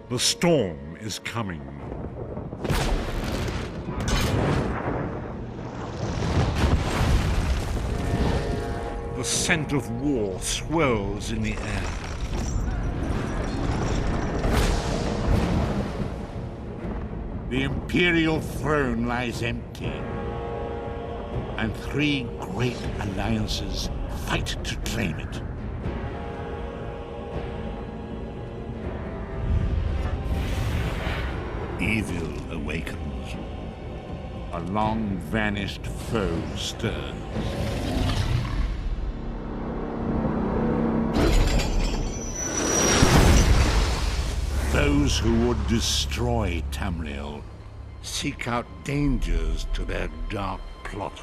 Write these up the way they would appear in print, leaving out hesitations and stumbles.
The storm is coming. The scent of war swirls in the air. The Imperial throne lies empty, and three great alliances fight to claim it. Evil awakens. A long-vanished foe stirs. Those who would destroy Tamriel seek out dangers to their dark plot.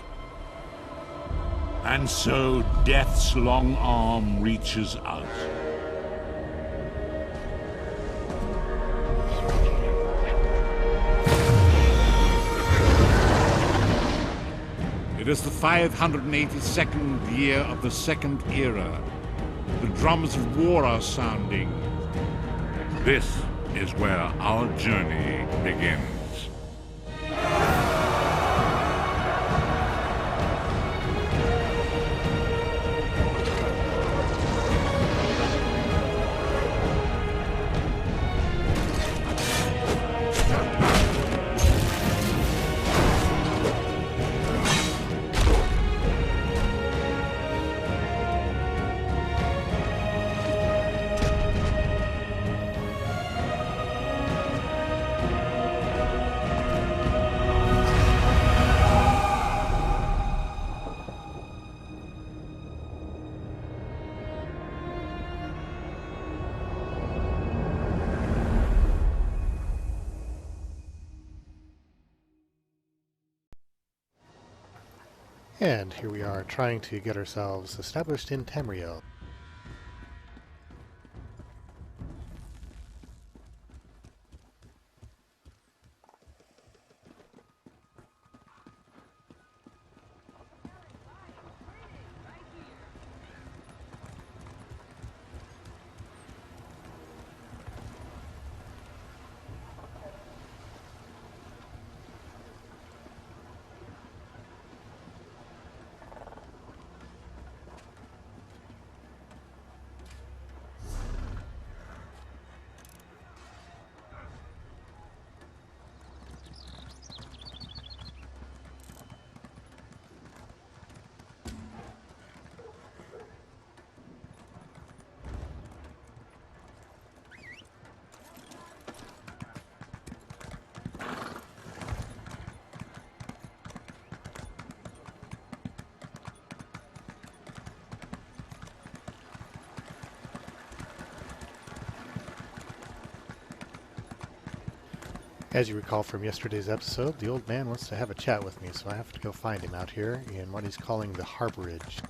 And so death's long arm reaches out. It is the 582nd year of the Second Era. The drums of war are sounding. This is where our journey begins. And here we are trying to get ourselves established in Tamriel. As you recall from yesterday's episode, the old man wants to have a chat with me, so I have to go find him out here in what he's calling the harborage.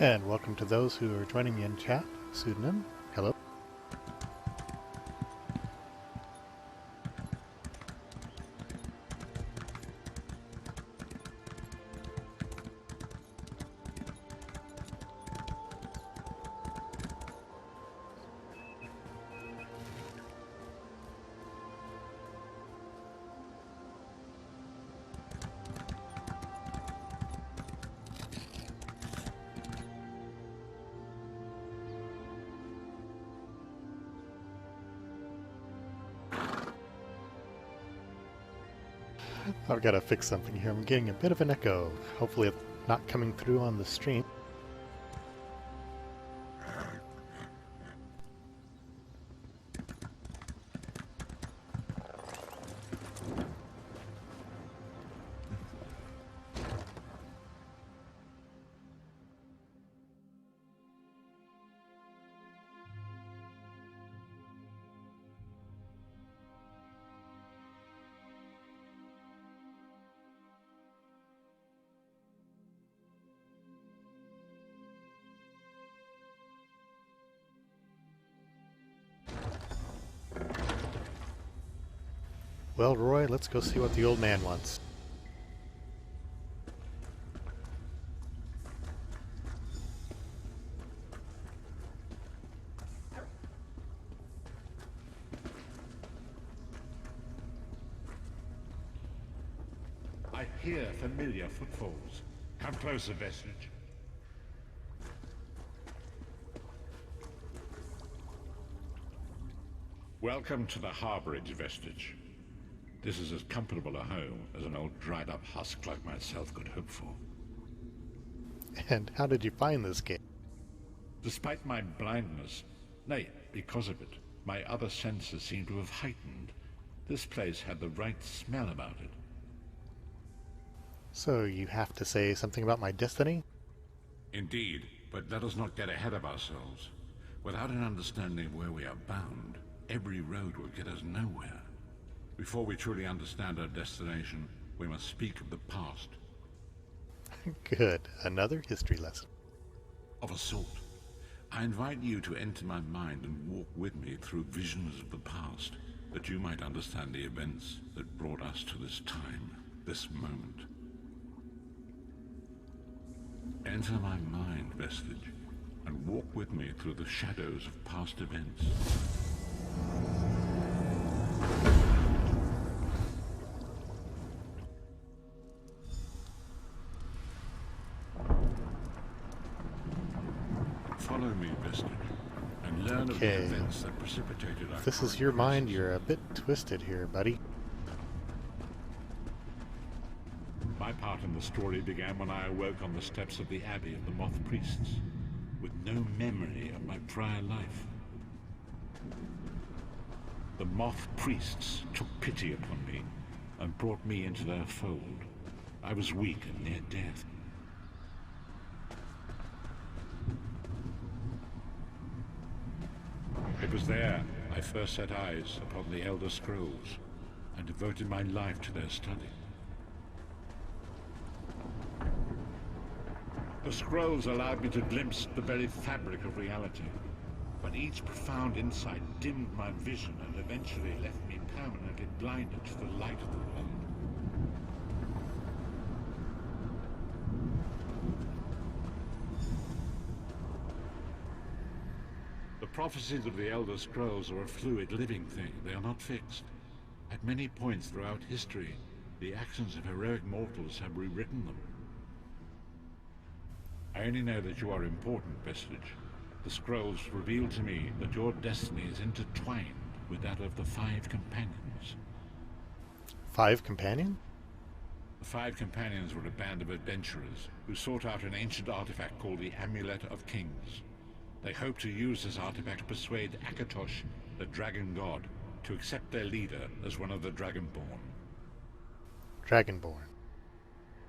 And welcome to those who are joining me in chat. Pseudonym, hello. I've got to fix something here. I'm getting a bit of an echo. Hopefully it's not coming through on the stream. Well, Roy, let's go see what the old man wants. I hear familiar footfalls. Come closer, Vestige. Welcome to the harborage, Vestige. This is as comfortable a home as an old dried-up husk like myself could hope for. And how did you find this gate? Despite my blindness, nay, because of it, my other senses seem to have heightened. This place had the right smell about it. So you have to say something about my destiny? Indeed, but let us not get ahead of ourselves. Without an understanding of where we are bound, every road will get us nowhere. Before we truly understand our destination, we must speak of the past. Good. Another history lesson. Of a sort. I invite you to enter my mind and walk with me through visions of the past, that you might understand the events that brought us to this time, this moment. Enter my mind, Vestige, and walk with me through the shadows of past events. Follow me, Vestige, and learn of the events that precipitated our If this is your mind, you're a bit twisted here, buddy. My part in the story began when I awoke on the steps of the Abbey of the Moth Priests, with no memory of my prior life. The Moth Priests took pity upon me and brought me into their fold. I was weak and near death. It was there I first set eyes upon the Elder Scrolls and devoted my life to their study. The scrolls allowed me to glimpse the very fabric of reality, but each profound insight dimmed my vision and eventually left me permanently blinded to the light of the world. The prophecies of the Elder Scrolls are a fluid, living thing. They are not fixed. At many points throughout history, the actions of heroic mortals have rewritten them. I only know that you are important, Vestige. The scrolls reveal to me that your destiny is intertwined with that of the Five Companions. 5 companion? The Five Companions were a band of adventurers who sought out an ancient artifact called the Amulet of Kings. They hoped to use this artifact to persuade Akatosh, the Dragon God, to accept their leader as one of the Dragonborn. Dragonborn.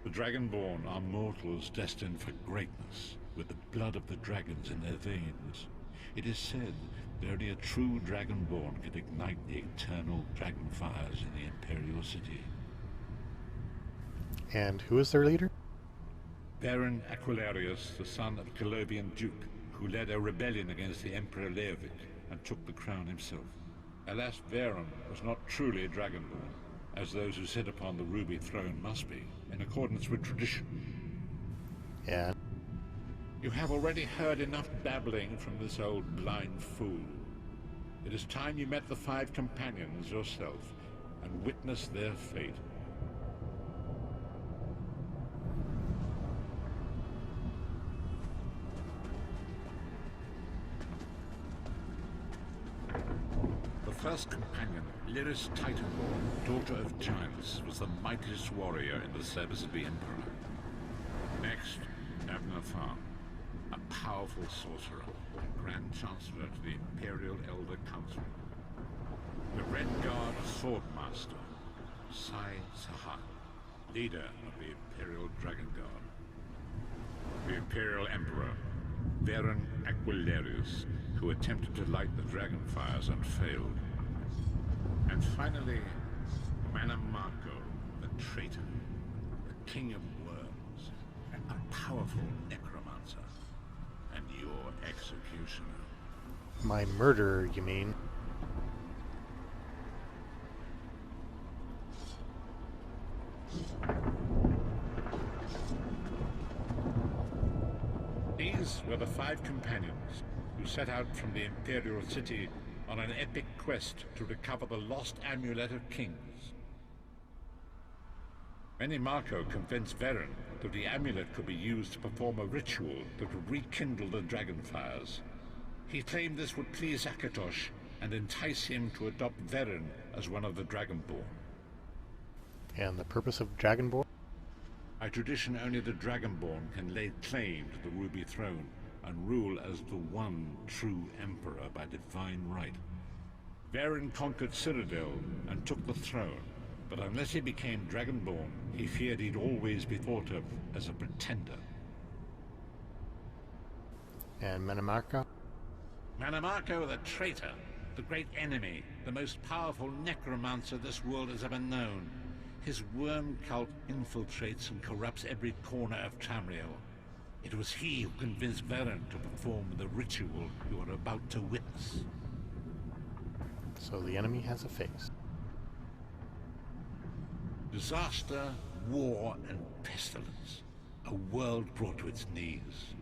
The Dragonborn are mortals destined for greatness, with the blood of the dragons in their veins. It is said that only a true Dragonborn can ignite the eternal dragon fires in the Imperial City. And who is their leader? Baron Aquilarius, the son of a Colovian duke, who led a rebellion against the Emperor Leovic and took the crown himself. Alas, Baron was not truly a Dragonborn, as those who sit upon the ruby throne must be, in accordance with tradition. Yeah. You have already heard enough babbling from this old blind fool. It is time you met the Five Companions yourself and witnessed their fate. The first companion, Lyris Titanborn, daughter of giants, was the mightiest warrior in the service of the Emperor. Next, Zapnar, a powerful sorcerer and Grand Chancellor to the Imperial Elder Council. The Red Guard Swordmaster, Sai Sahan, leader of the Imperial Dragon Guard. The Imperial Emperor, Baron Aquilarius, who attempted to light the dragon fires and failed. And finally, Manamarco, the traitor, the king of worms, a powerful necromancer, and your executioner. My murderer, you mean? These were the 5 companions who set out from the Imperial City on an epic quest to recover the lost Amulet of Kings. Marco convinced Varen that the amulet could be used to perform a ritual that would rekindle the dragonfires. He claimed this would please Akatosh and entice him to adopt Varen as one of the Dragonborn. And the purpose of Dragonborn? By tradition, only the Dragonborn can lay claim to the Ruby Throne and rule as the one true Emperor by divine right. Varen conquered Cyrodiil and took the throne, but unless he became Dragonborn, he feared he'd always be thought of as a pretender. And Marco? Marco the traitor, the great enemy, the most powerful necromancer this world has ever known. His worm cult infiltrates and corrupts every corner of Tamriel. It was he who convinced Varen to perform the ritual you are about to witness. So the enemy has a face. Disaster, war, and pestilence. A world brought to its knees.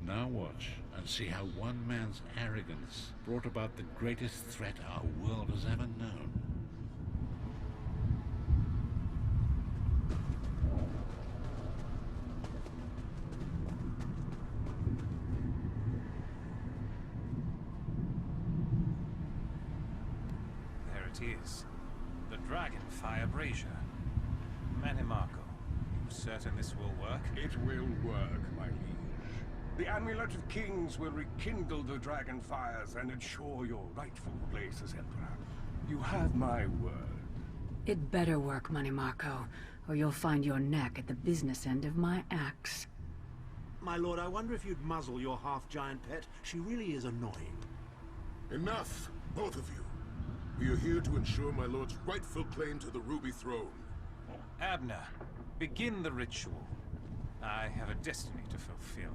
Now watch and see how one man's arrogance brought about the greatest threat our world has ever known. There it is. The Dragonfire Brazier. Marco, you certain this will work? It will work, my liege. The Amulet of Kings will rekindle the dragon fires and ensure your rightful place as Emperor. You have my word. It better work, Marco, or you'll find your neck at the business end of my axe. My lord, I wonder if you'd muzzle your half-giant pet. She really is annoying. Enough, both of you. We are here to ensure my lord's rightful claim to the Ruby Throne. Abner, begin the ritual. I have a destiny to fulfill.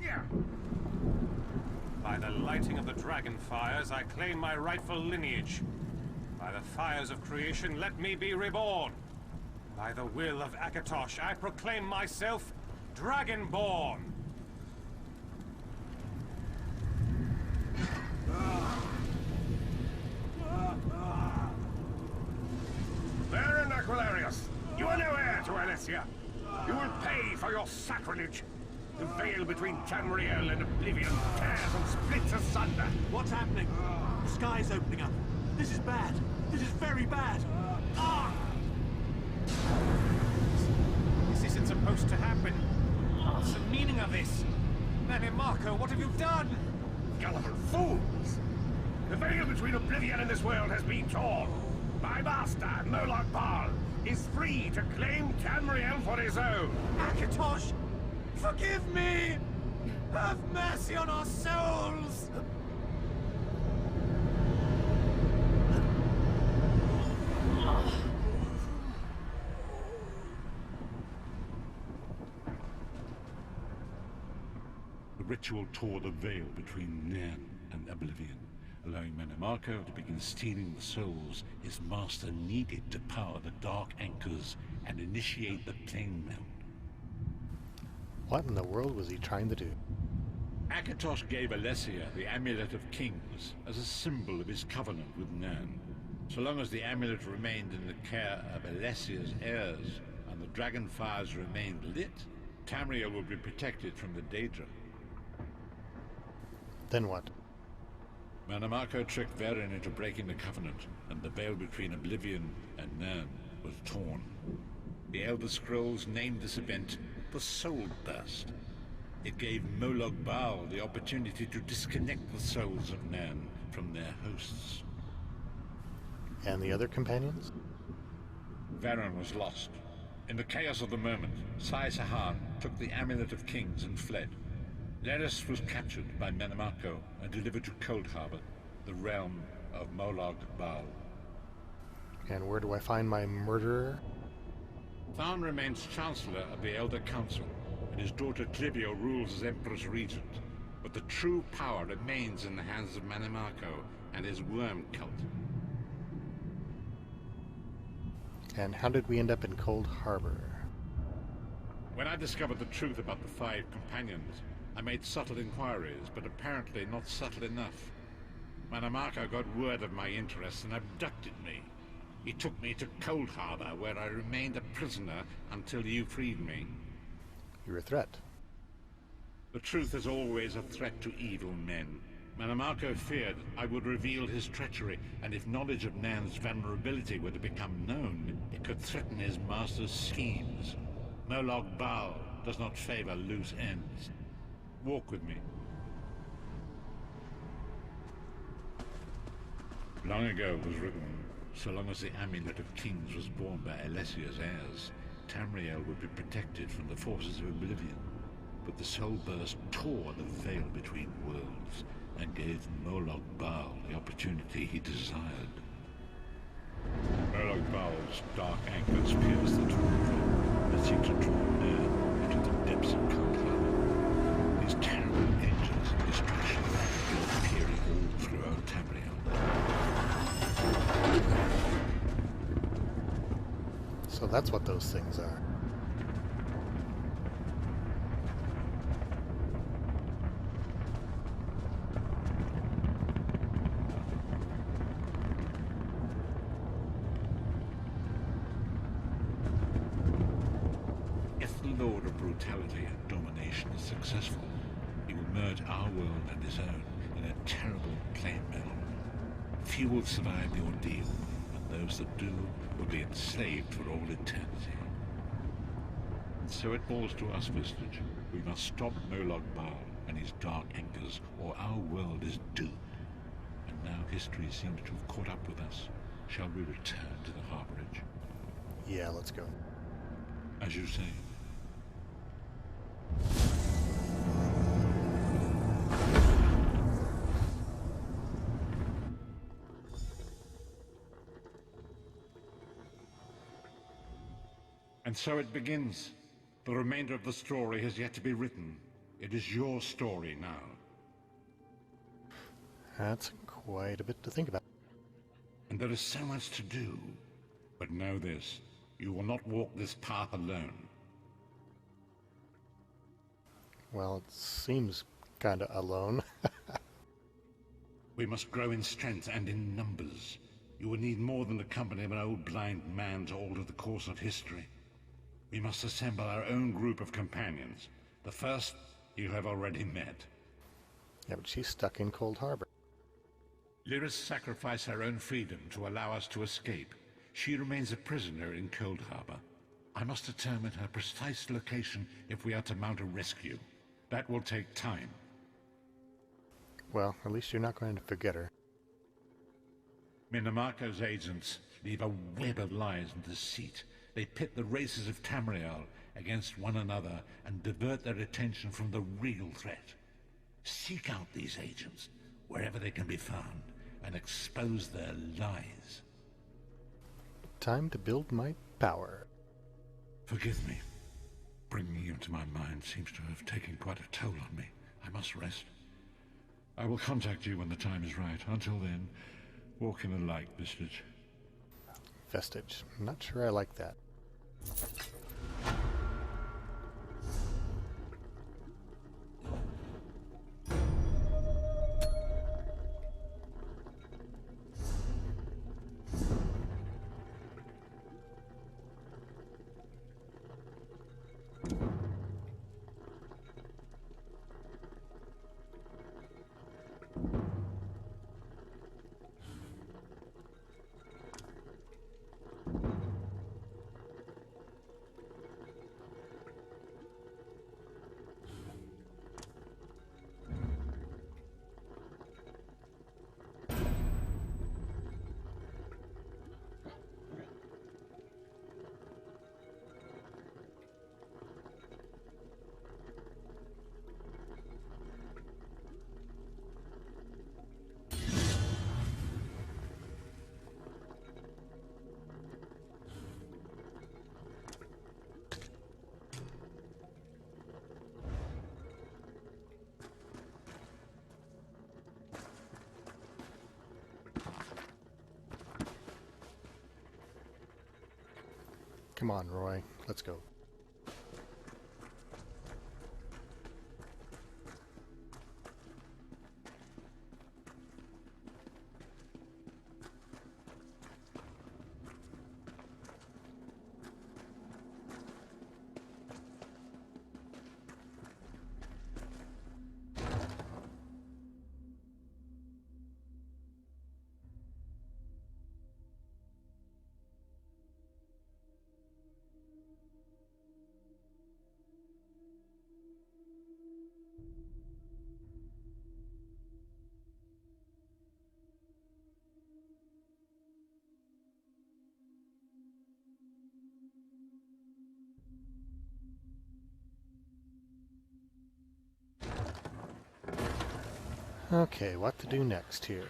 Yeah. By the lighting of the dragon fires, I claim my rightful lineage. By the fires of creation, let me be reborn. By the will of Akatosh, I proclaim myself Dragonborn. Baron Aquilarius, you are no heir to Alessia. You will pay for your sacrilege. The veil between Tamriel and Oblivion tears and splits asunder. What's happening? The sky's opening up. This is bad. This is very bad. Ah! This isn't supposed to happen. What's the meaning of this? Marco, what have you done? Gullible fools! The veil between Oblivion and this world has been torn. My master, Moloch Baal, is free to claim Tamriel for his own. Akatosh, forgive me! Have mercy on our souls! The ritual tore the veil between Nan and Oblivion, allowing Marco to begin stealing the souls his master needed to power the Dark Anchors and initiate the plane melt. What in the world was he trying to do? Akatosh gave Alessia the Amulet of Kings as a symbol of his covenant with Nan. So long as the amulet remained in the care of Alessia's heirs and the dragon fires remained lit, Tamriel would be protected from the Daedra. Then what? Marco tricked Varen into breaking the covenant, and the veil between Oblivion and Nan was torn. The Elder Scrolls named this event the Soul Burst. It gave Moloch Baal the opportunity to disconnect the souls of Nan from their hosts. And the other companions? Varen was lost. In the chaos of the moment, Sai Sahan took the Amulet of Kings and fled. Leris was captured by Marco and delivered to Cold Harbor, the realm of Moloch Baal. And where do I find my murderer? Tharn remains Chancellor of the Elder Council, and his daughter Clivio rules as Empress Regent. But the true power remains in the hands of Marco and his worm cult. And how did we end up in Cold Harbor? When I discovered the truth about the 5 companions, I made subtle inquiries, but apparently not subtle enough. Manamako got word of my interests and abducted me. He took me to Cold Harbor, where I remained a prisoner until you freed me. You're a threat. The truth is always a threat to evil men. Manamako feared I would reveal his treachery, and if knowledge of Nan's vulnerability were to become known, it could threaten his master's schemes. Moloch Baal does not favor loose ends. Walk with me. Long ago was written, so long as the Amulet of Kings was borne by Alessia's heirs, Tamriel would be protected from the forces of oblivion. But the soul burst tore the veil between worlds and gave Moloch Baal the opportunity he desired. Moloch Baal's dark anchors pierced the true veil and seemed to draw man into the depths of Cold Harbor. His terrible engines of destruction were appearing all throughout Tamriel. So that's what those things are. If the Lord of Brutality and Domination is successful, he will merge our world and his own in a terrible flame metal. Few will survive the ordeal, and those that do will be enslaved for all eternity. And so it falls to us, Vestige. We must stop Moloch Baal and his dark anchors, or our world is doomed. And now history seems to have caught up with us. Shall we return to the harborage? Yeah, let's go. As you say. And so it begins. The remainder of the story has yet to be written. It is your story now. That's quite a bit to think about. And there is so much to do. But know this, you will not walk this path alone. Well, it seems kinda alone. We must grow in strength and in numbers. You will need more than the company of an old blind man to alter the course of history. We must assemble our own group of companions. The first you have already met. Yeah, but she's stuck in Cold Harbor. Lyris sacrificed her own freedom to allow us to escape. She remains a prisoner in Cold Harbor. I must determine her precise location if we are to mount a rescue. That will take time. Well, at least you're not going to forget her. Minamako's agents leave a web of lies and deceit. They pit the races of Tamriel against one another and divert their attention from the real threat. Seek out these agents wherever they can be found and expose their lies. Time to build my power. Forgive me. Bringing you into my mind seems to have taken quite a toll on me. I must rest. I will contact you when the time is right. Until then, walk in the light, Vestige. Vestige. I'm not sure I like that. Come on, Roy. Let's go. Okay, what to do next here?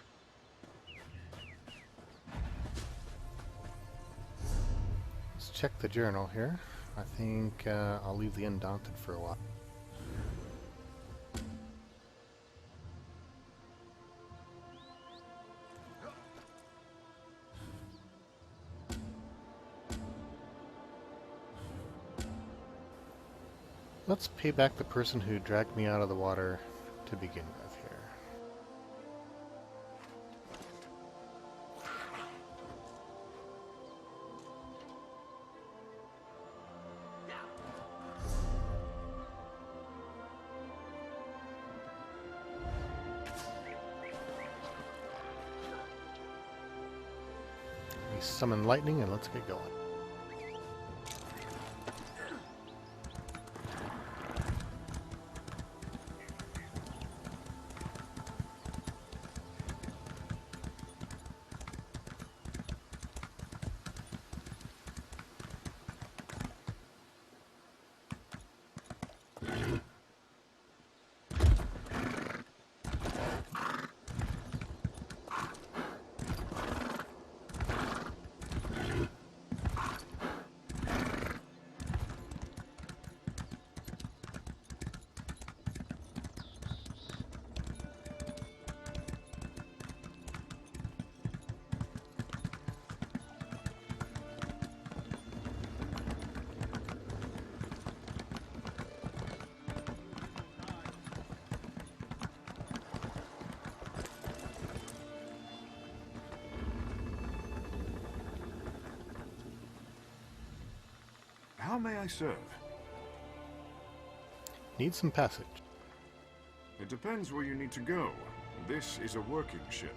Let's check the journal here. I think I'll leave the Undaunted for a while. Let's pay back the person who dragged me out of the water to begin with here. We summon lightning and let's get going. How may I serve? Need some passage. It depends where you need to go. This is a working ship.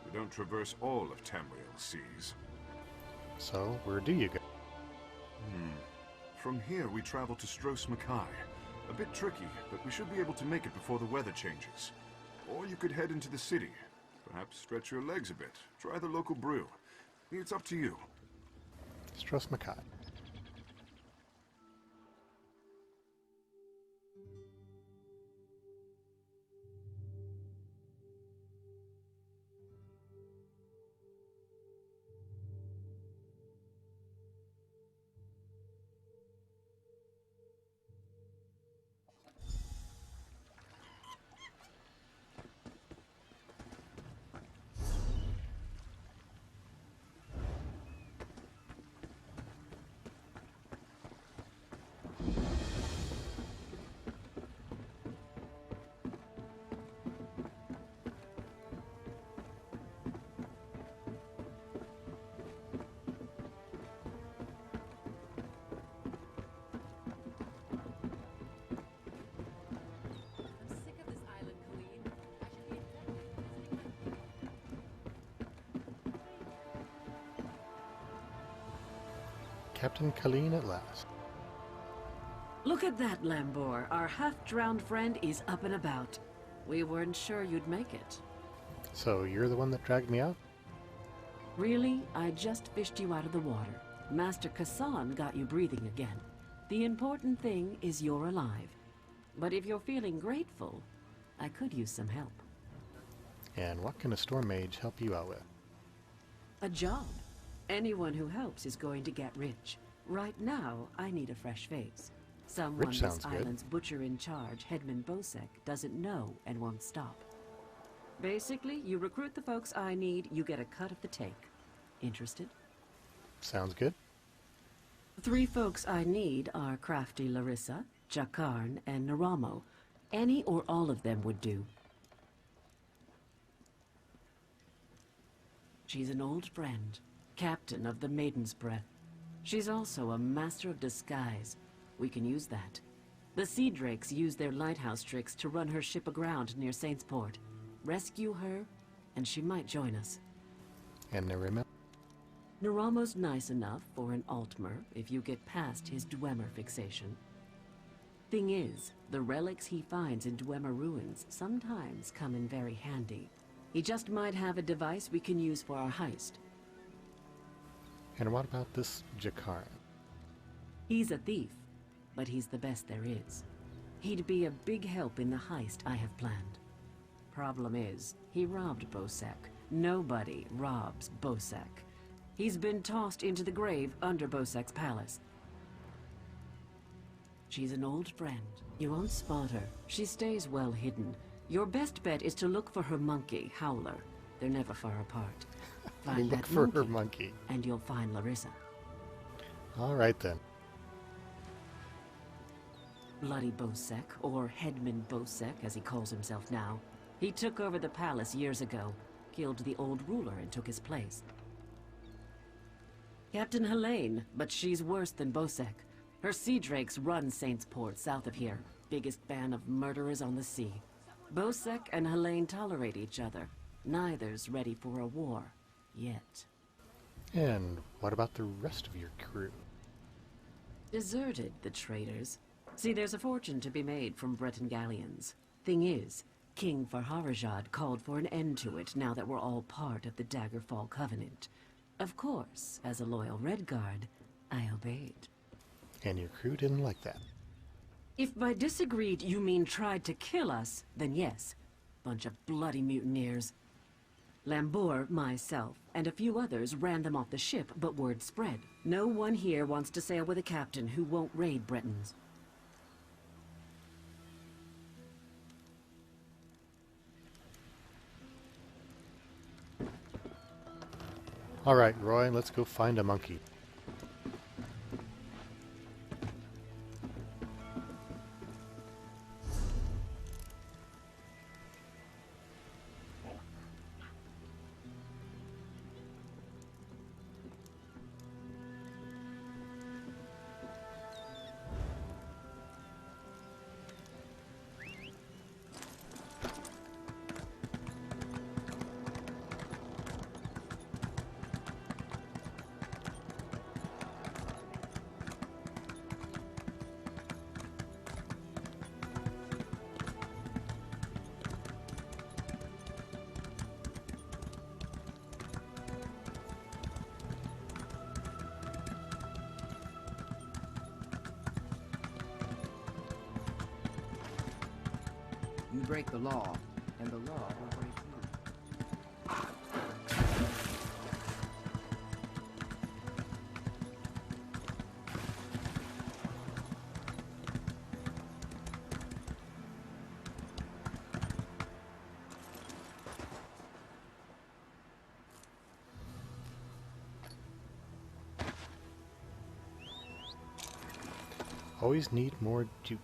We don't traverse all of Tamriel's seas. So, where do you go? From here, we travel to Stros Makai. A bit tricky, but we should be able to make it before the weather changes. Or you could head into the city. Perhaps stretch your legs a bit. Try the local brew. It's up to you. Stros Makai. Captain Colleen at last. Look at that, Lambor. Our half-drowned friend is up and about. We weren't sure you'd make it. So, you're the one that dragged me out? Really? I just fished you out of the water. Master Kassan got you breathing again. The important thing is you're alive. But if you're feeling grateful, I could use some help. And what can a storm mage help you out with? A job. Anyone who helps is going to get rich. Right now, I need a fresh face. Someone Rich sounds this good. island's butcher in charge, Headman Bosek, doesn't know and won't stop. Basically, you recruit the folks I need, you get a cut of the take. Interested? Sounds good. The 3 folks I need are crafty Larissa, Jakarn, and Naramo. Any or all of them would do. She's an old friend, captain of the Maiden's Breath. She's also a master of disguise. We can use that. The Sea Drakes use their lighthouse tricks to run her ship aground near Saintsport. Rescue her, and she might join us. And Narima? Naramo's nice enough for an Altmer if you get past his Dwemer fixation. Thing is, the relics he finds in Dwemer ruins sometimes come in very handy. He just might have a device we can use for our heist. And what about this Jakarn? He's a thief. but he's the best there is. He'd be a big help in the heist I have planned. Problem is, he robbed Bosek. Nobody robs Bosek. He's been tossed into the grave under Bosek's palace. She's an old friend. You won't spot her. She stays well hidden. Your best bet is to look for her monkey, Howler. They're never far apart. Find Look that for her monkey. and you'll find Larissa. All right then. Bloody Bosek, or Headman Bosek as he calls himself now. He took over the palace years ago, killed the old ruler and took his place. Captain Helene, but she's worse than Bosek. Her sea drakes run Saintsport south of here, biggest band of murderers on the sea. Bosek and Helene tolerate each other. Neither's ready for a war, yet. And what about the rest of your crew? Deserted, the traitors. See, there's a fortune to be made from Breton galleons. Thing is, King Farharajad called for an end to it now that we're all part of the Daggerfall Covenant. Of course, as a loyal Redguard, I obeyed. And your crew didn't like that. If by disagreed you mean tried to kill us, then yes. Bunch of bloody mutineers. Lambour, myself, and a few others ran them off the ship, but word spread. No one here wants to sail with a captain who won't raid Bretons. All right, Roy, let's go find a monkey. You break the law, and the law will break you. Always need more juice.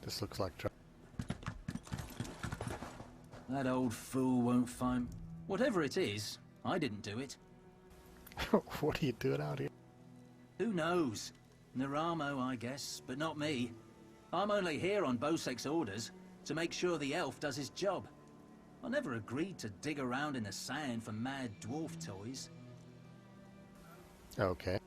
This looks like trouble. That old fool won't find... Whatever it is, I didn't do it. What are you doing out here? Who knows? Naramo, I guess, but not me. I'm only here on Bosek's orders, to make sure the elf does his job. I never agreed to dig around in the sand for mad dwarf toys. Okay.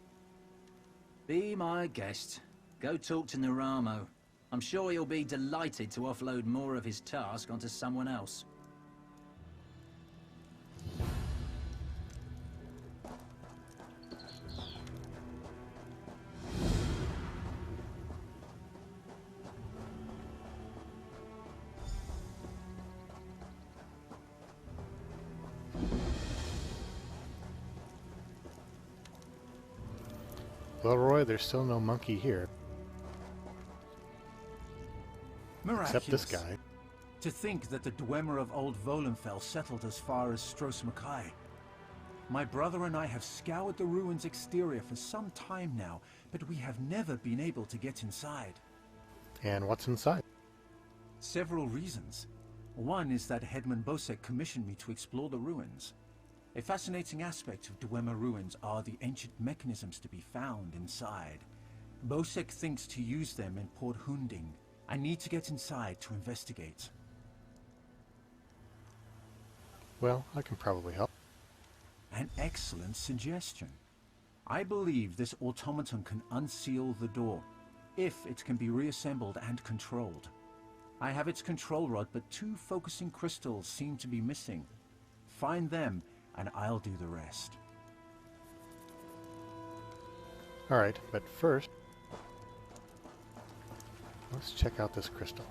Be my guest. Go talk to Naramo. I'm sure he'll be delighted to offload more of his task onto someone else. Well, Roy, there's still no monkey here. Miraculous. Except this guy. To think that the Dwemer of Old Volenfell settled as far as Stormcrow. My brother and I have scoured the ruins' exterior for some time now, but we have never been able to get inside. And what's inside? Several reasons. One is that Headman Bosek commissioned me to explore the ruins. A fascinating aspect of Dwemer ruins are the ancient mechanisms to be found inside. Bosek thinks to use them in Port Hunding, I need to get inside to investigate. Well, I can probably help. An excellent suggestion. I believe this automaton can unseal the door, if it can be reassembled and controlled. I have its control rod, but 2 focusing crystals seem to be missing. Find them, and I'll do the rest. Alright, but first, let's check out this crystal.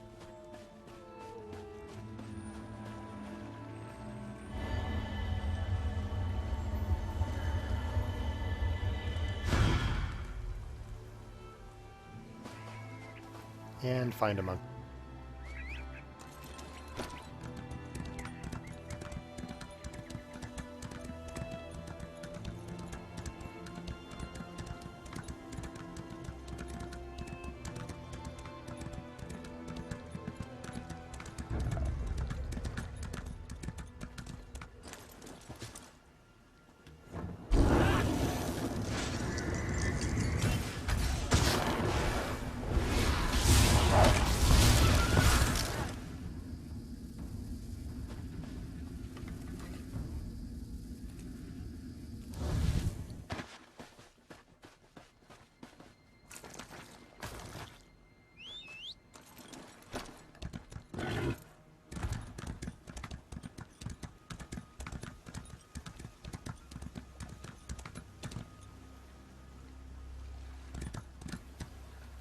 And find a monk.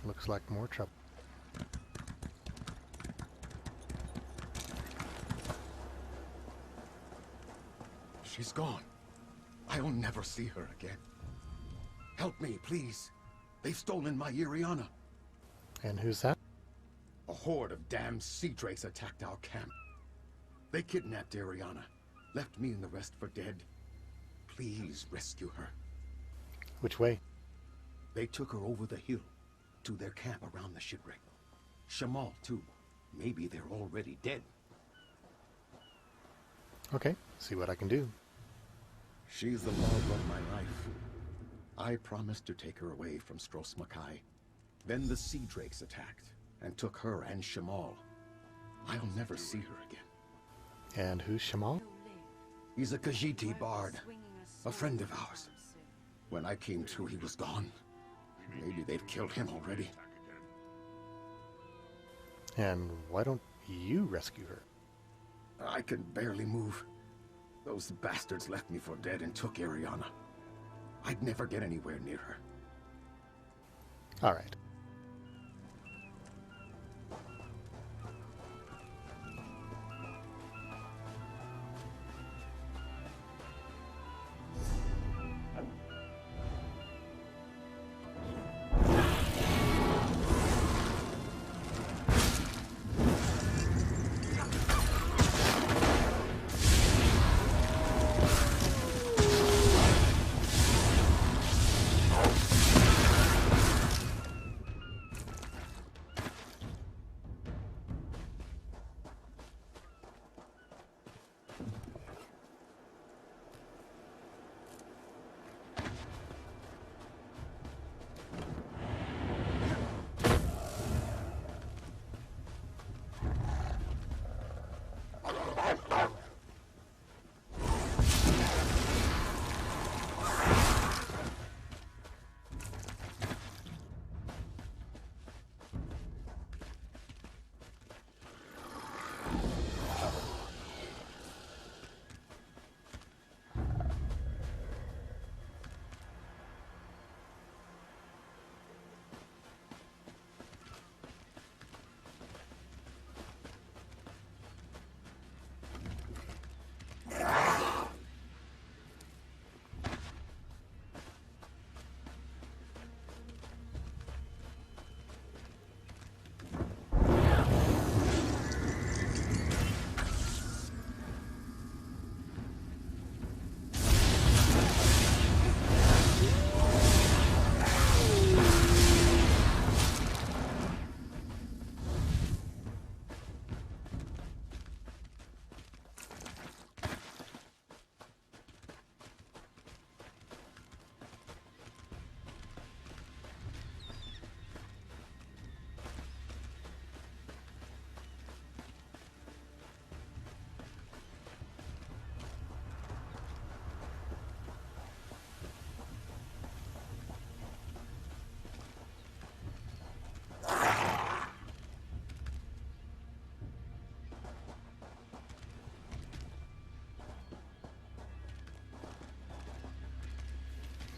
Looks like more trouble. She's gone. I'll never see her again. Help me, please. They've stolen my Iriana. And who's that? A horde of damned sea drakes attacked our camp. They kidnapped Iriana, left me and the rest for dead. Please rescue her. Which way? They took her over the hill to their camp around the shipwreck. Shamal, too. Maybe they're already dead. Okay, see what I can do. She's the love of my life. I promised to take her away from Stros Makai. Then the sea drakes attacked and took her and Shamal. I'll never see her again. And who's Shamal? He's a Khajiit bard, a friend of ours. When I came to, he was gone. Maybe they've killed him already. And why don't you rescue her? I can barely move. Those bastards left me for dead and took Ariana. I'd never get anywhere near her. All right.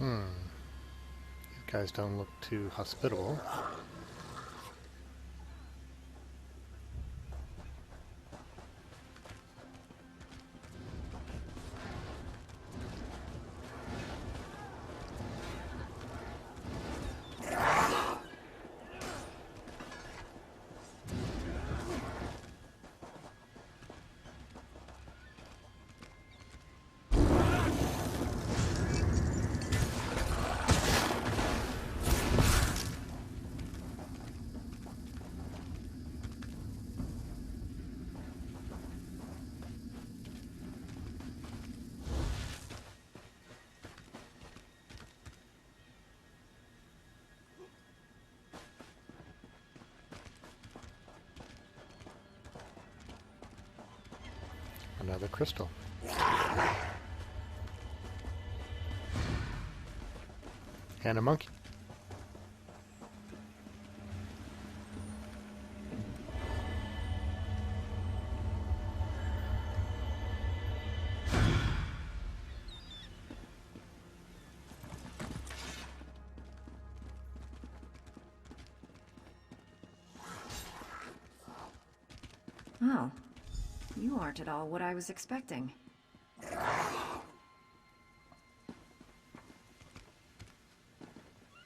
These guys don't look too hospitable. Another crystal. And a monkey. Oh. You aren't at all what I was expecting.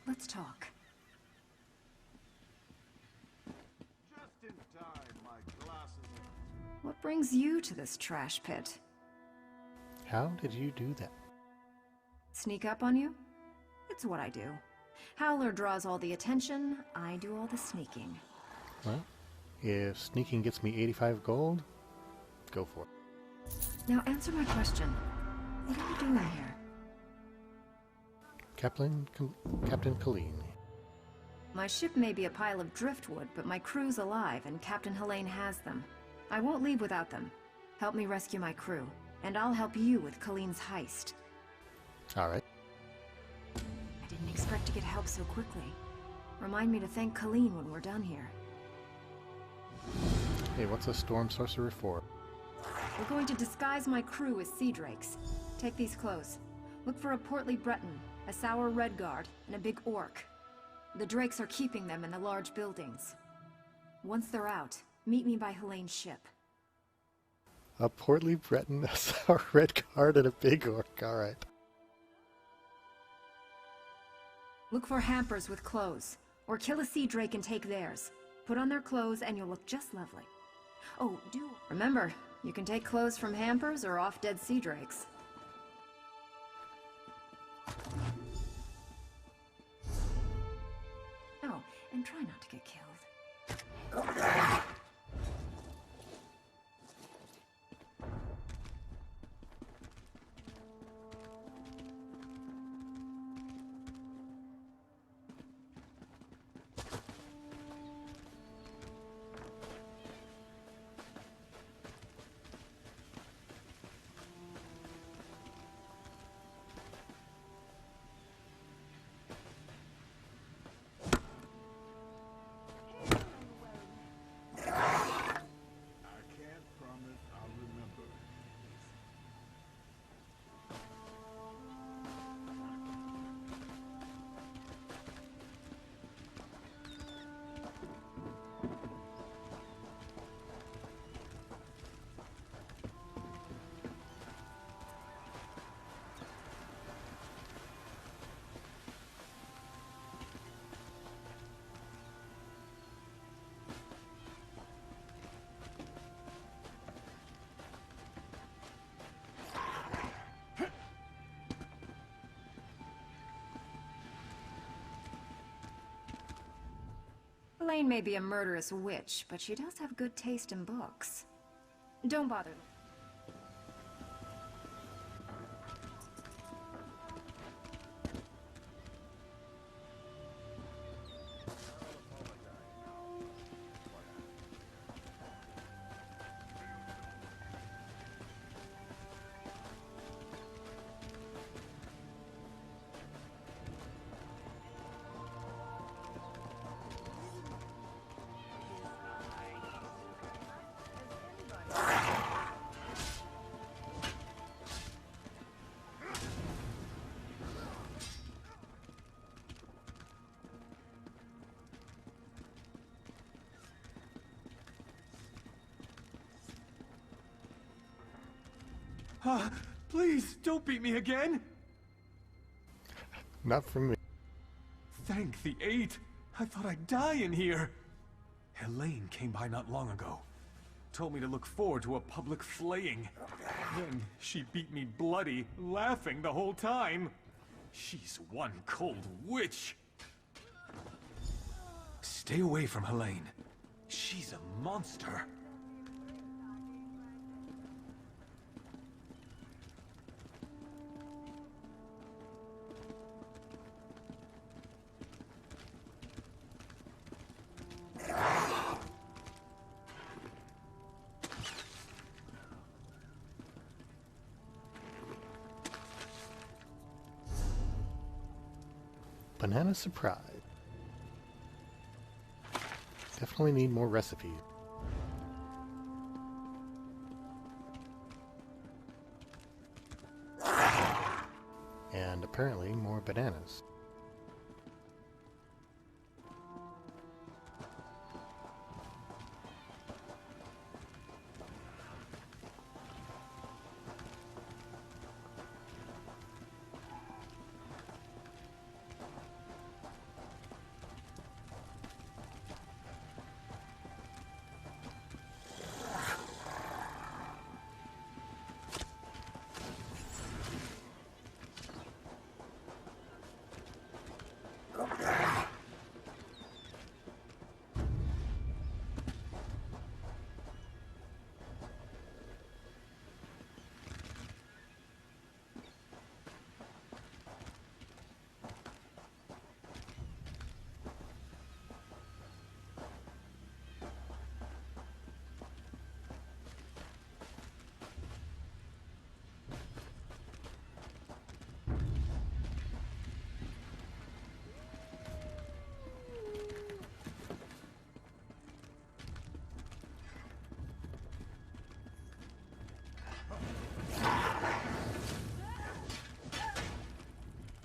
Let's talk. Just in time, my glasses. What brings you to this trash pit? How did you do that? Sneak up on you? It's what I do. Howler draws all the attention, I do all the sneaking. Well, if sneaking gets me 85 gold, go for it. Now answer my question. What are you doing here? Captain Colleen. My ship may be a pile of driftwood, but my crew's alive, and Captain Helene has them. I won't leave without them. Help me rescue my crew, and I'll help you with Colleen's heist. Alright. I didn't expect to get help so quickly. Remind me to thank Colleen when we're done here. Hey, what's a storm sorcerer for? We're going to disguise my crew as sea drakes. Take these clothes. Look for a portly Breton, a sour redguard, and a big orc. The drakes are keeping them in the large buildings. Once they're out, meet me by Helene's ship. A portly Breton, a sour redguard, and a big orc. Alright. Look for hampers with clothes, or kill a sea drake and take theirs. Put on their clothes and you'll look just lovely. Oh, do remember, you can take clothes from hampers or off-dead sea drakes. Oh, and try not to get killed. Helene may be a murderous witch, but she does have good taste in books. Don't bother. Please, don't beat me again! Not from me. Thank the eight! I thought I'd die in here! Helene came by not long ago. Told me to look forward to a public flaying. Then she beat me bloody, laughing the whole time. She's one cold witch! Stay away from Helene. She's a monster. Banana surprise. Definitely need more recipes. And apparently more bananas.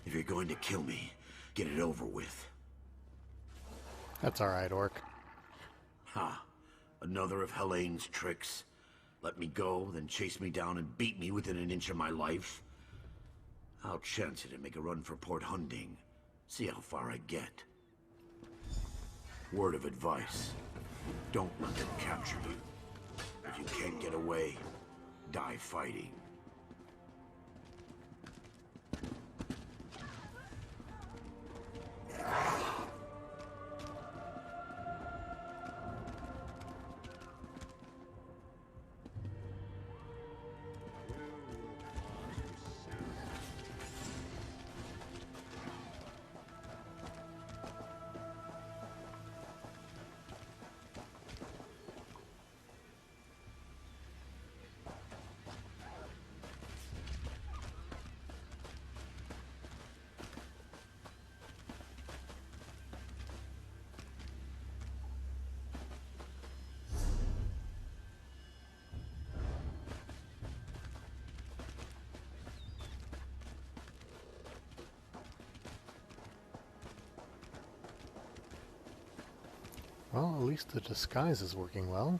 If you're going to kill me, get it over with. That's alright, Orc. Ha! Another of Helene's tricks. Let me go, then chase me down and beat me within an inch of my life. I'll chance it and make a run for Port Hunding. See how far I get. Word of advice. Don't let them capture you. If you can't get away, die fighting. Well, at least the disguise is working well.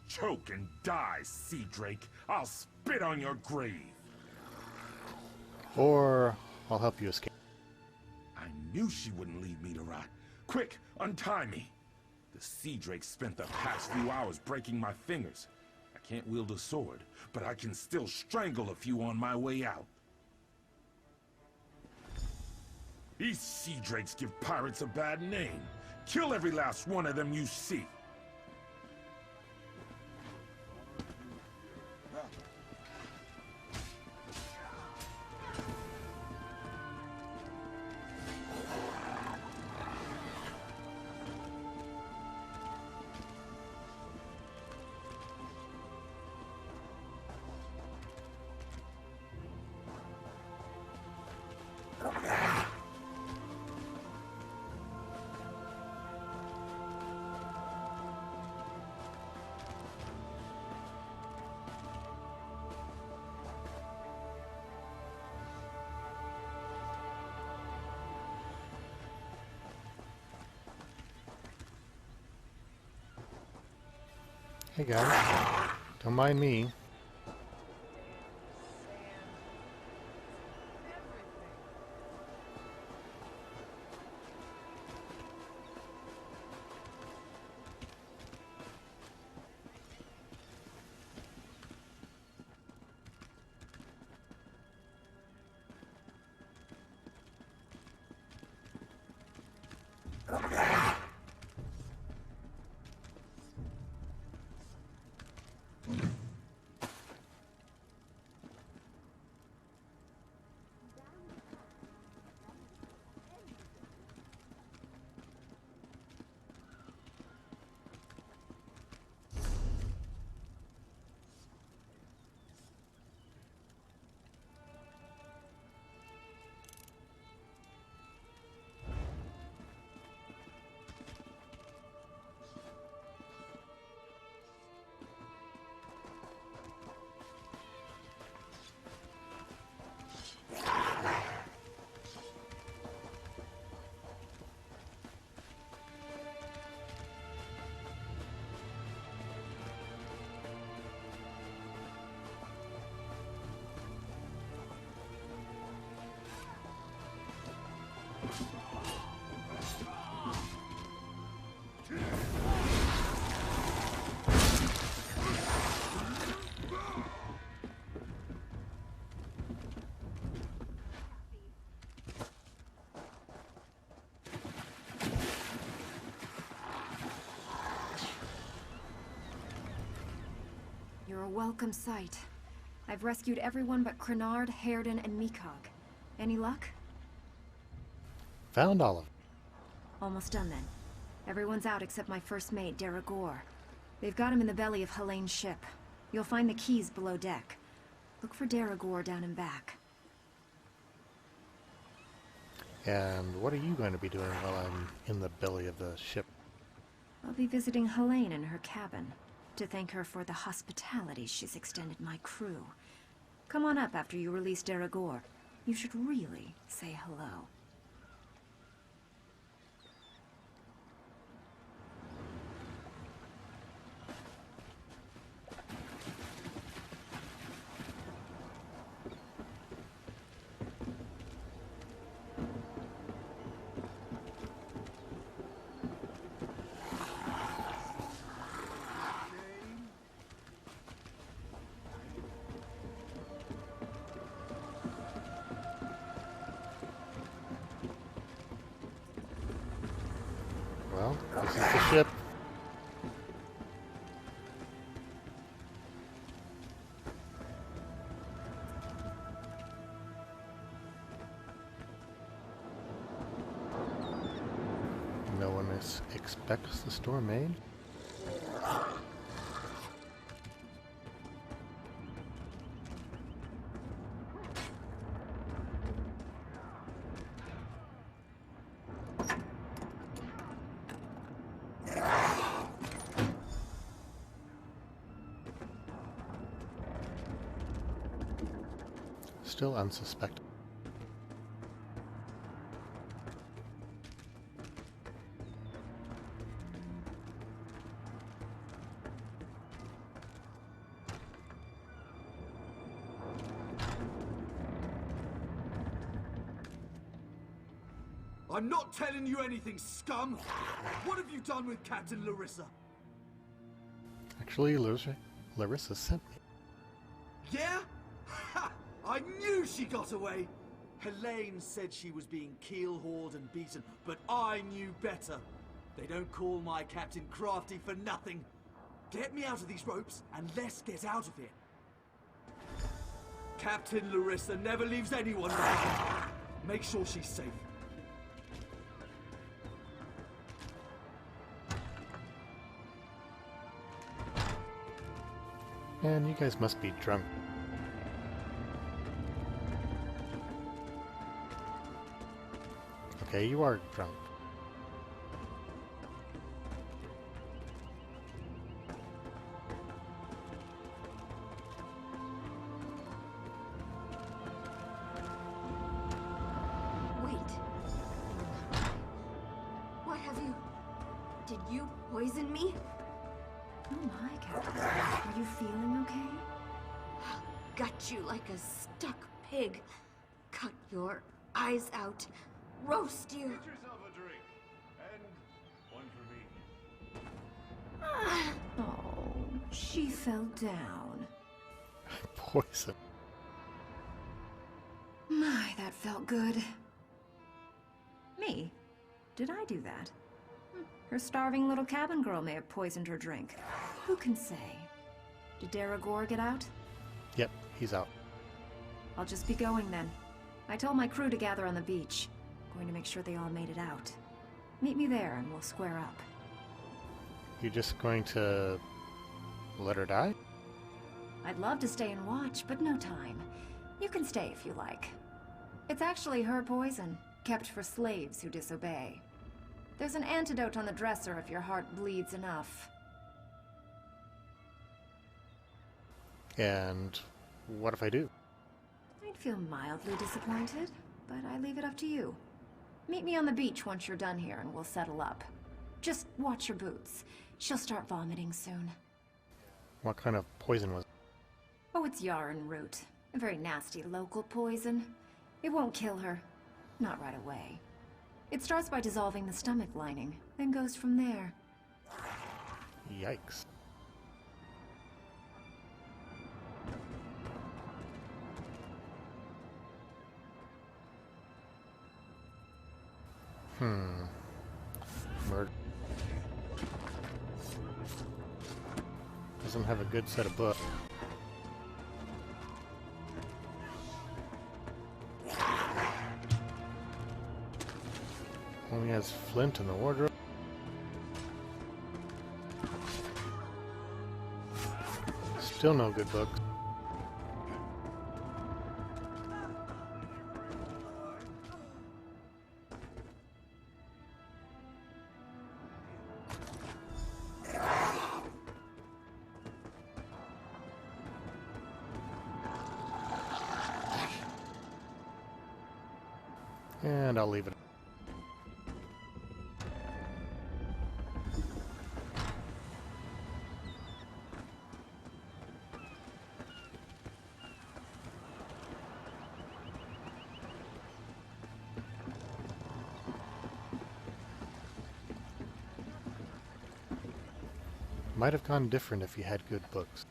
Choke and die, Sea Drake. I'll spit on your grave. Or I'll help you escape. I knew she wouldn't leave me to rot. Quick, untie me. The Sea Drake spent the past few hours breaking my fingers. I can't wield a sword, but I can still strangle a few on my way out. These Sea Drakes give pirates a bad name. Kill every last one of them you see. Hey guys, don't mind me. You're a welcome sight. I've rescued everyone but Crenard, Hairden, and Mekog. Any luck? Found all of them. Almost done then. Everyone's out except my first mate, Deragor. They've got him in the belly of Helene's ship. You'll find the keys below deck. Look for Deragor down and back. And what are you going to be doing while I'm in the belly of the ship? I'll be visiting Helene in her cabin, to thank her for the hospitality she's extended my crew. Come on up after you release Deragor. You should really say hello. Well, this is the ship. No one expects the storm, eh? Still unsuspected. I'm not telling you anything, scum! What have you done with Captain Larissa? Actually, Larissa sent me. Yeah? Ha! I knew she got away! Helene said she was being keel-hauled and beaten, but I knew better. They don't call my captain crafty for nothing. Get me out of these ropes, and let's get out of here. Captain Larissa never leaves anyone behind. Make sure she's safe. Man, you guys must be drunk. Okay, you are drunk. What have you... Did you poison me? Oh my, Captain. Are you feeling okay? I'll gut you like a stuck pig. Cut your eyes out. Roast you. Get yourself a drink. And one for me. Oh, she fell down. Poison. My, that felt good. Me? Did I do that? Her starving little cabin girl may have poisoned her drink. Who can say? Did Daragor get out? Yep, he's out. I'll just be going then. I told my crew to gather on the beach. Going to make sure they all made it out. Meet me there and we'll square up. You just going to let her die? I'd love to stay and watch, but no time. You can stay if you like. It's actually her poison, kept for slaves who disobey. There's an antidote on the dresser if your heart bleeds enough. And what if I do? I'd feel mildly disappointed, but I leave it up to you. Meet me on the beach once you're done here and we'll settle up. Just watch your boots. She'll start vomiting soon. What kind of poison was it? Oh, it's yarn root. A very nasty local poison. It won't kill her. Not right away. It starts by dissolving the stomach lining, then goes from there. Yikes. Murder. Doesn't have a good set of books. Only has flint in the wardrobe. Still no good books. And I'll leave it. Might have gone different if you had good books.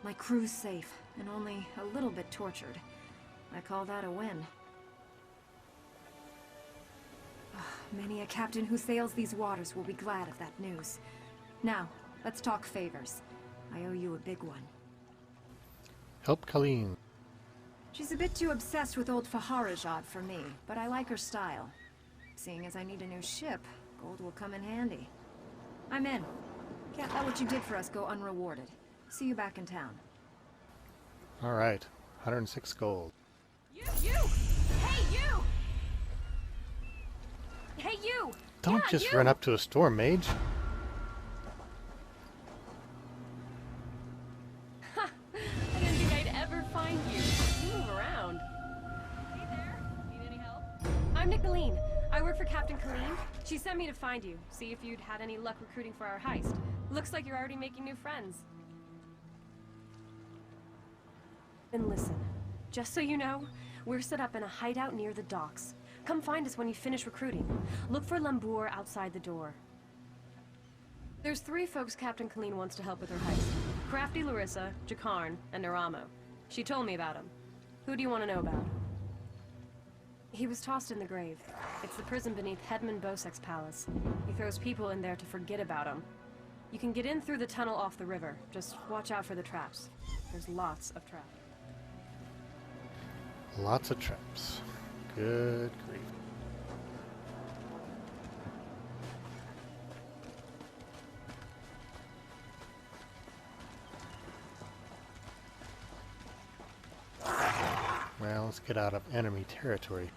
My crew's safe, and only a little bit tortured. I call that a win. Many a captain who sails these waters will be glad of that news. Now, let's talk favors. I owe you a big one. Help Colleen. She's a bit too obsessed with old Faharajad for me, but I like her style. Seeing as I need a new ship, gold will come in handy. I'm in. Can't let what you did for us go unrewarded. See you back in town. Alright, 106 gold. You! Hey, you! Hey, you! Don't just run up to a storm mage. Ha! I didn't think I'd ever find you. You move around. Hey there. Need any help? I'm Nicolene. I work for Captain Colleen. She sent me to find you, see if you'd had any luck recruiting for our heist. Looks like you're already making new friends. And listen, just so you know, we're set up in a hideout near the docks. Come find us when you finish recruiting. Look for Lambour outside the door. There's 3 folks Captain Colleen wants to help with her heist. Crafty Larissa, Jakarn, and Naramo. She told me about him. Who do you want to know about? He was tossed in the grave. It's the prison beneath Headman Bosek's palace. He throws people in there to forget about him. You can get in through the tunnel off the river. Just watch out for the traps. There's lots of traps. Lots of traps. Good grief. Well, let's get out of enemy territory.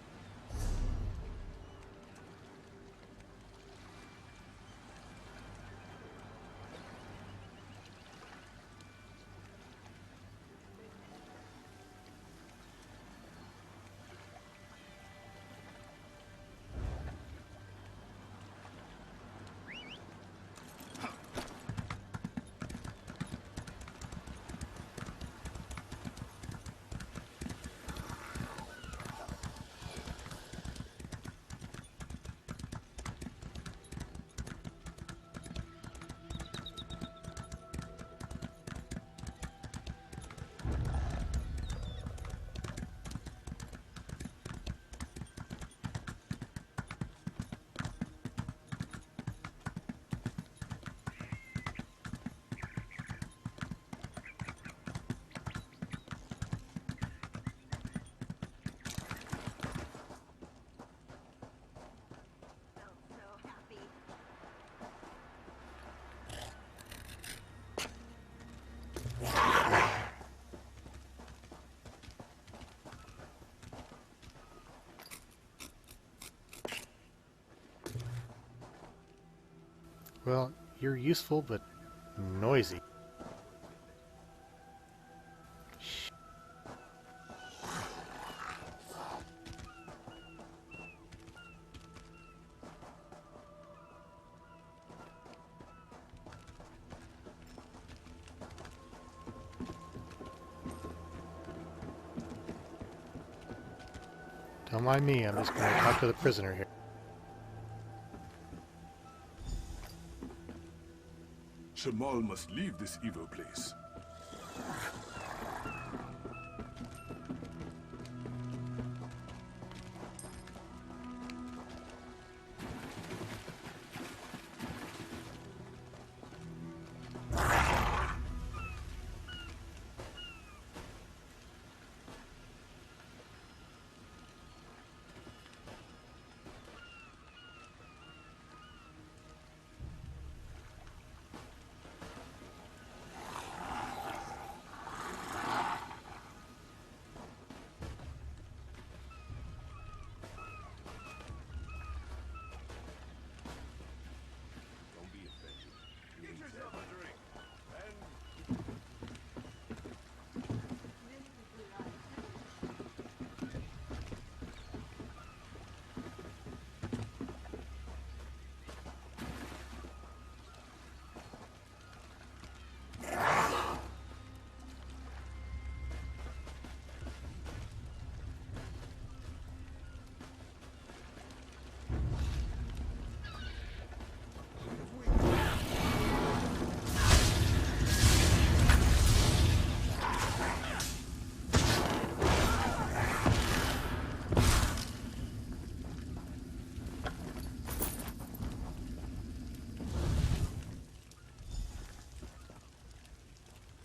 Well, you're useful, but noisy. Don't mind me, I'm just going to talk to the prisoner here. Shamal must leave this evil place.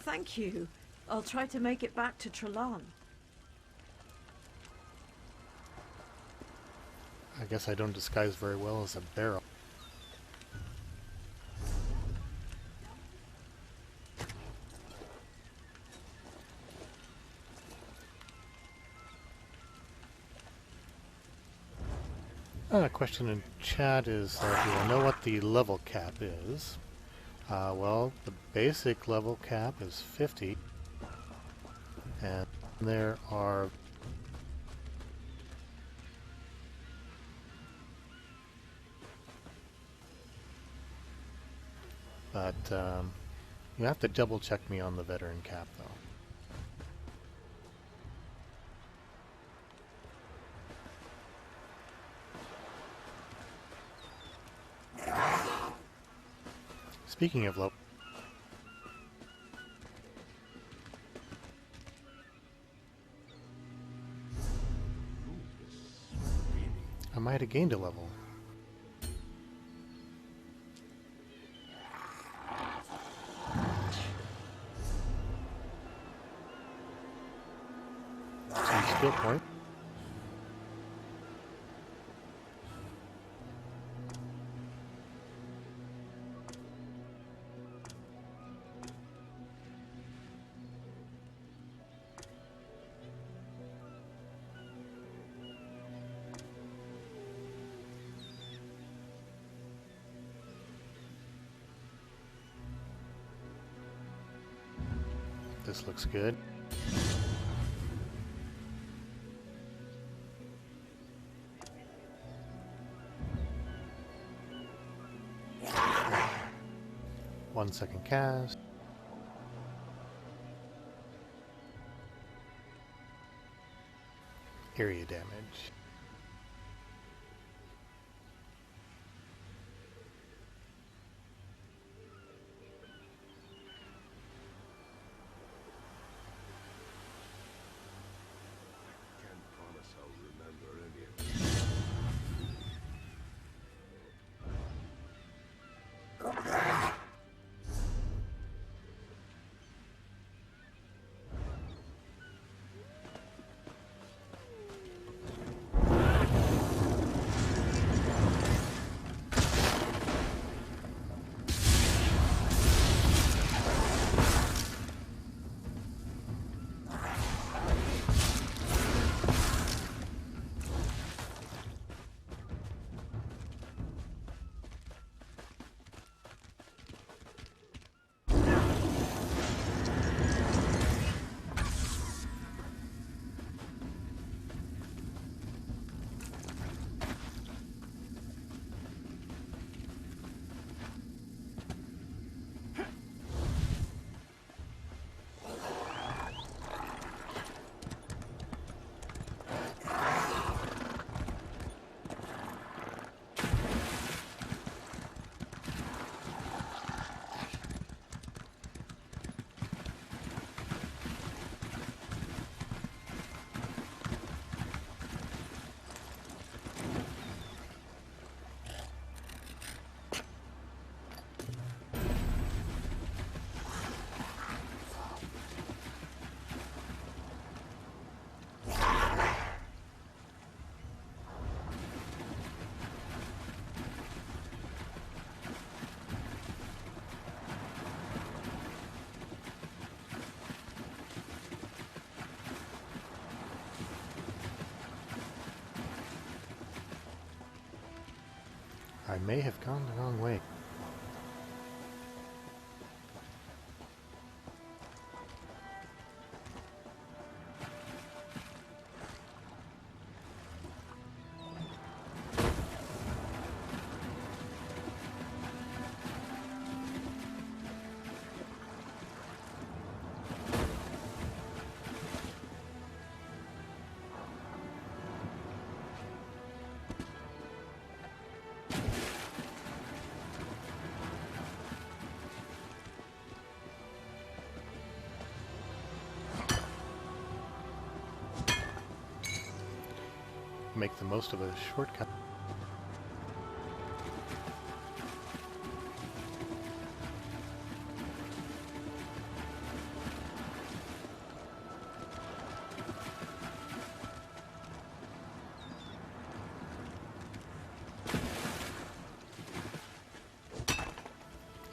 Thank you. I'll try to make it back to Trelon. I guess I don't disguise very well as a barrel. A question in chat is, do I know what the level cap is? Well, the basic level cap is 50, and there are but you have to double check me on the veteran cap though. Speaking of low, I might have gained a level. Some skill point. This looks good. One second cast. Area damage. I may have gone the wrong way. Make the most of a shortcut.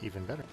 Even better.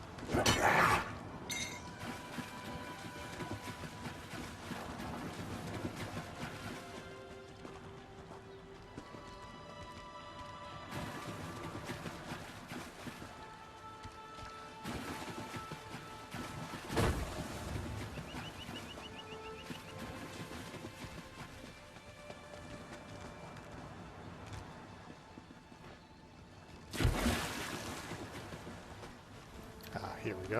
Here we go.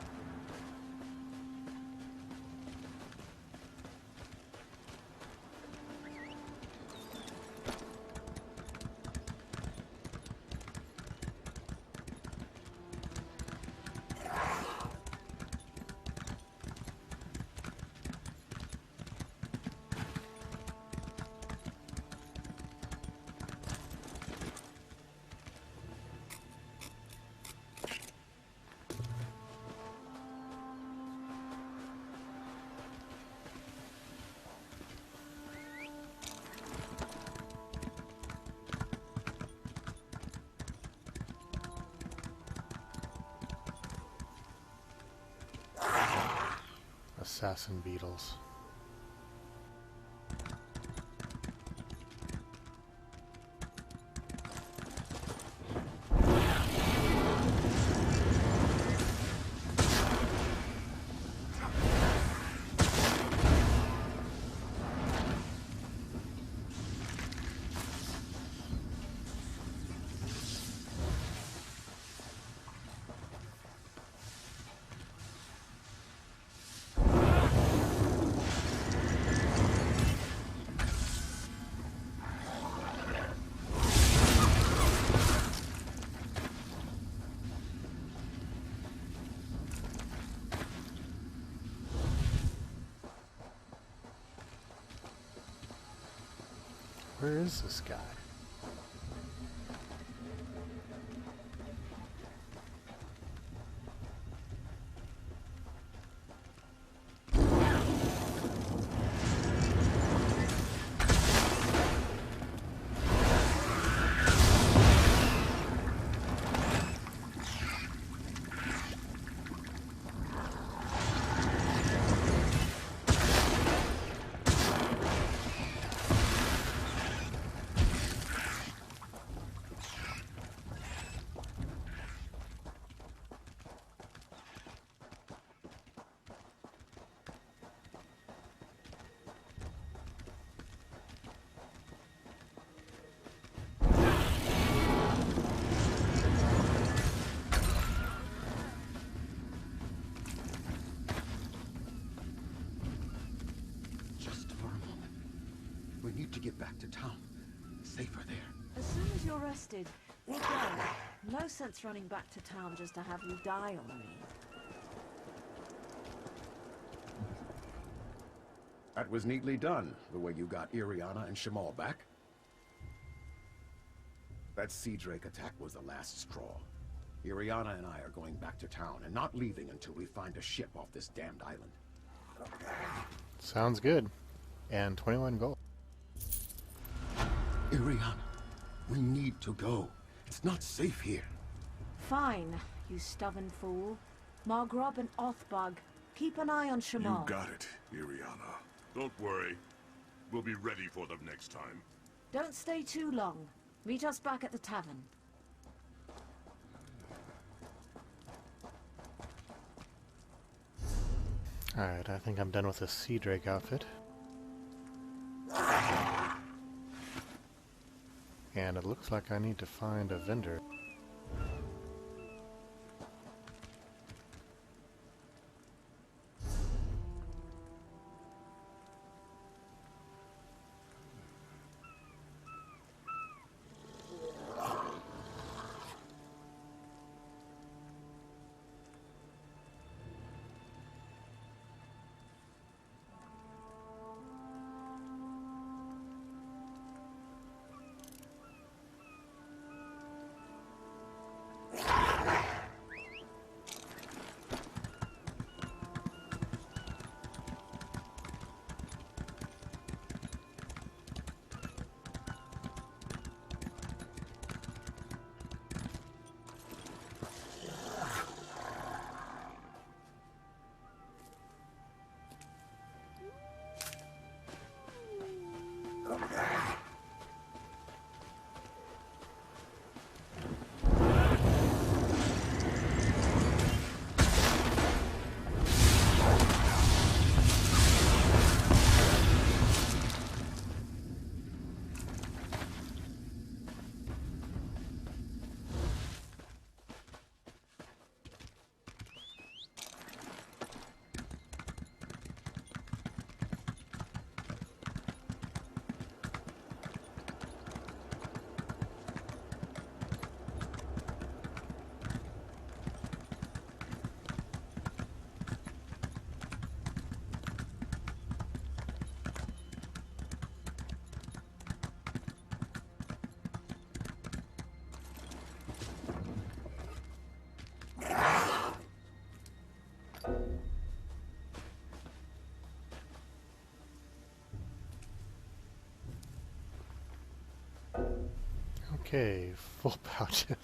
assassin beetles. Where is this guy? We need to get back to town. Safer there. As soon as you're rested, we'll go. No sense running back to town just to have you die on me. That was neatly done, the way you got Iriana and Shamal back. That sea drake attack was the last straw. Iriana and I are going back to town and not leaving until we find a ship off this damned island. Sounds good. And 21 gold. Iriana, we need to go. It's not safe here. Fine, you stubborn fool. Margrob and Othbug, keep an eye on Shamal. You got it, Iriana. Don't worry. We'll be ready for them next time. Don't stay too long. Meet us back at the tavern. Alright, I think I'm done with the Sea Drake outfit. And it looks like I need to find a vendor. Okay, full pouches.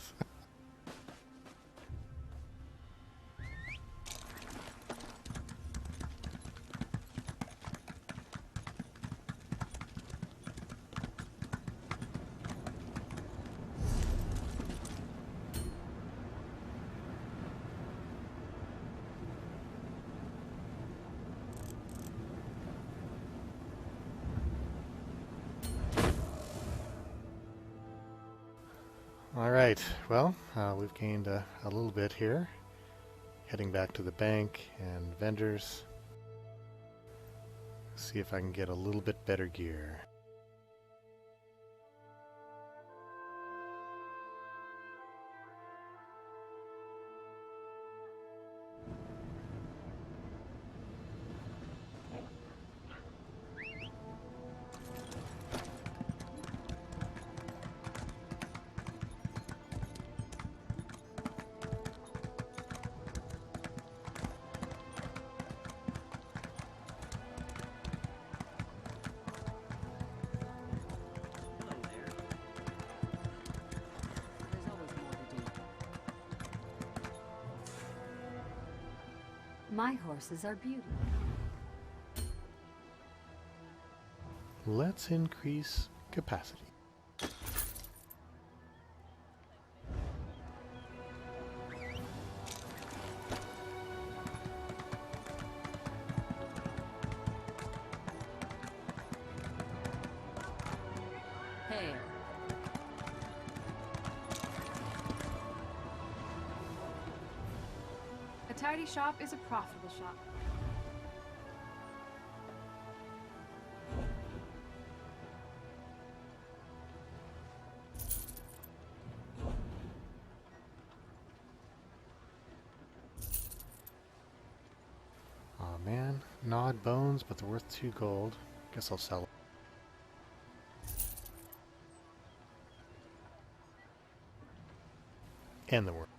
Alright, well, we've gained a little bit here. Heading back to the bank and vendors. See if I can get a little bit better gear. My horses are beautiful. Let's increase capacity. Hail. A tidy shop is a profitable shop. Aw man, gnawed bones, but they're worth 2 gold. Guess I'll sell it. And the work.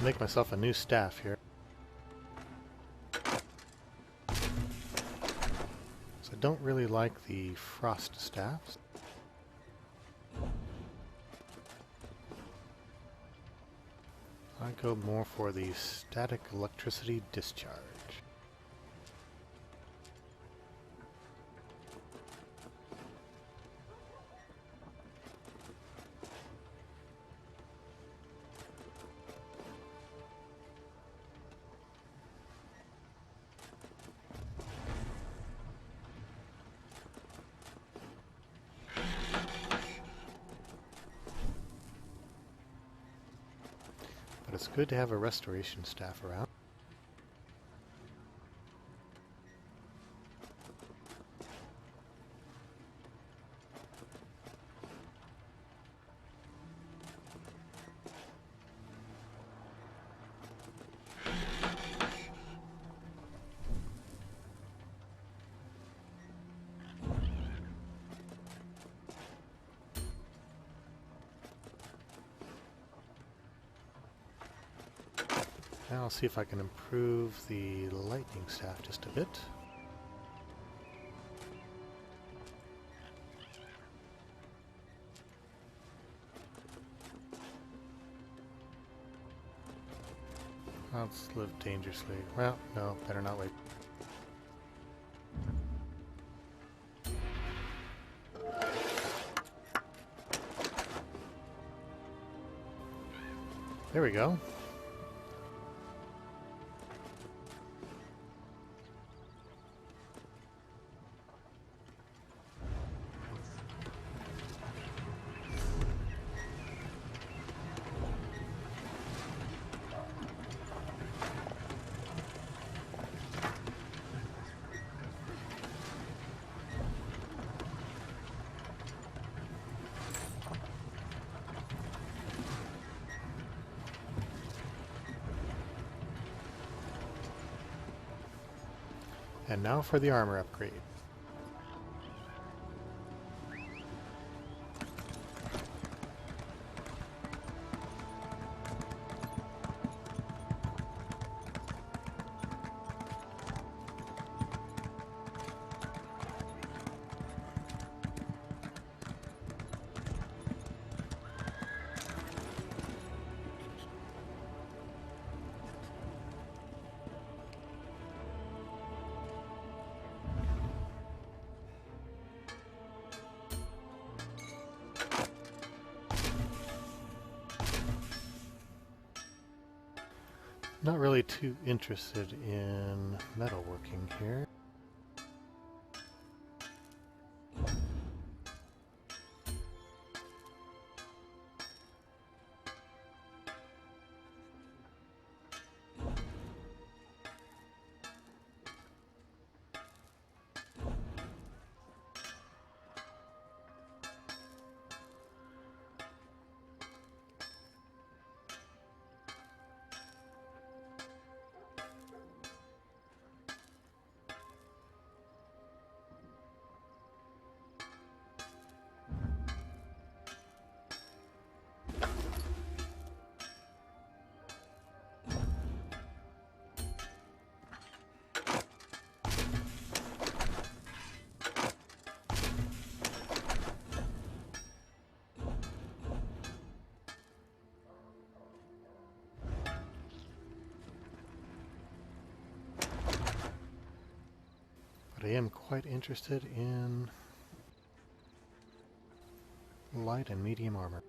Make myself a new staff here. So I don't really like the frost staffs. I go more for the static electricity discharge. But it's good to have a restoration staff around. Now I'll see if I can improve the lightning staff just a bit. Let's live dangerously. Well, no, better not wait. There we go. And now for the armor upgrade. Not really too interested in metalworking here. But I am quite interested in light and medium armor.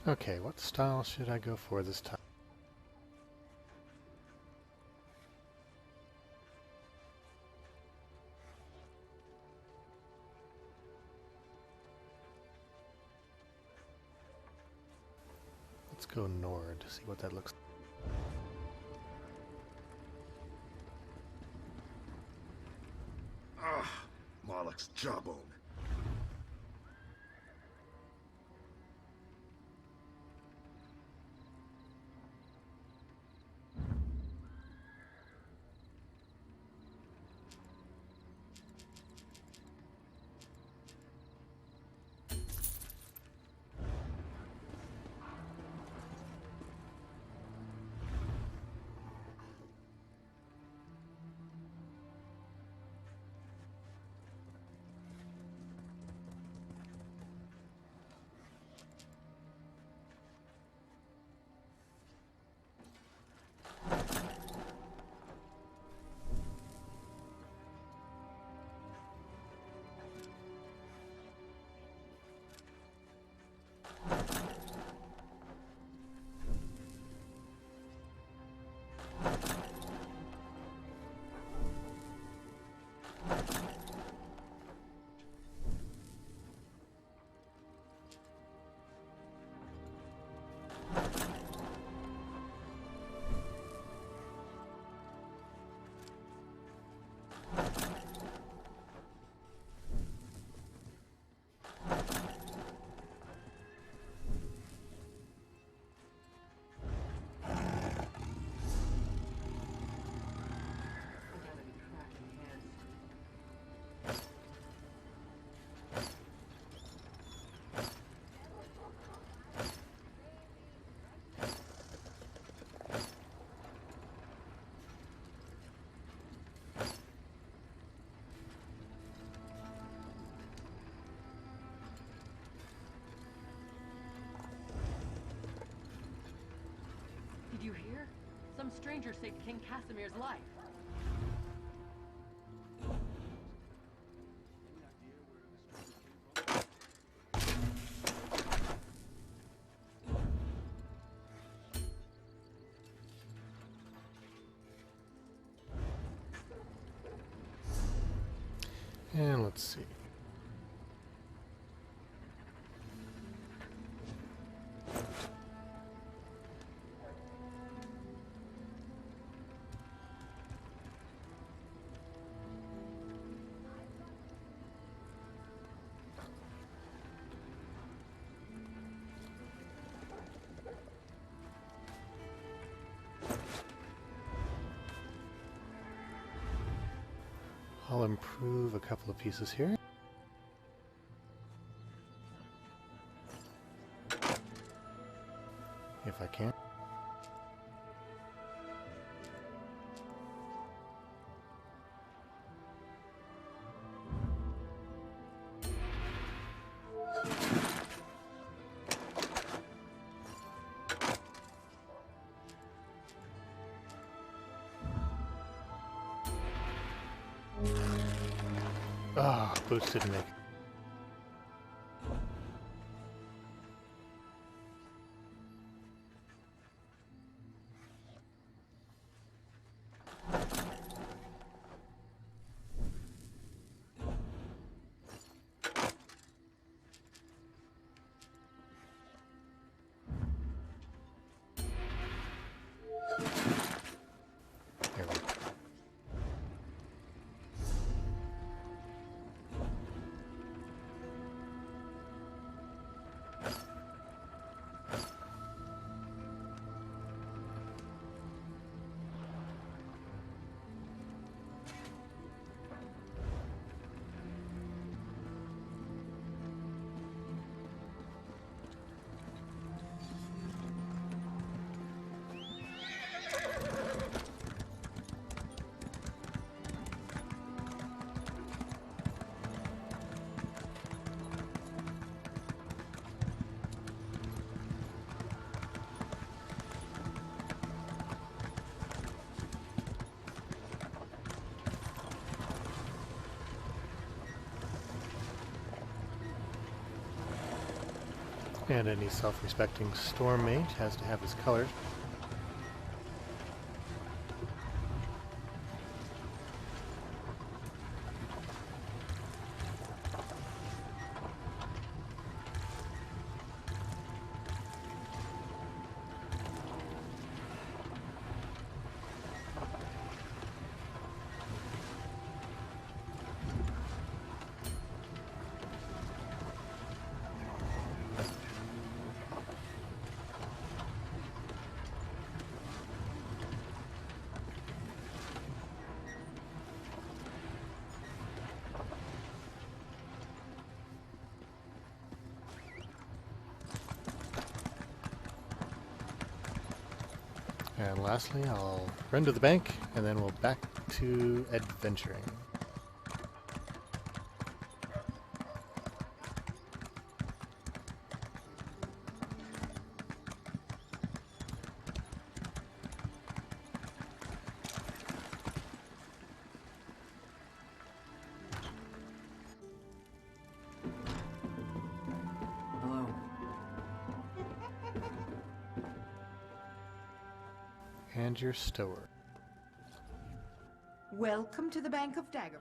Okay, what style should I go for this time? Let's go Nord to see what that looks like. Ah, Moloch's jawbone. Did you hear? Some stranger saved King Casimir's life. And let's see. I'll improve a couple of pieces here. If I can. Ah, boots didn't make it. There we go. And any self-respecting storm mage has to have his colors. And lastly, I'll run to the bank, and then we'll back to adventuring. Hello. and your stower. Welcome to the Bank of Dagger.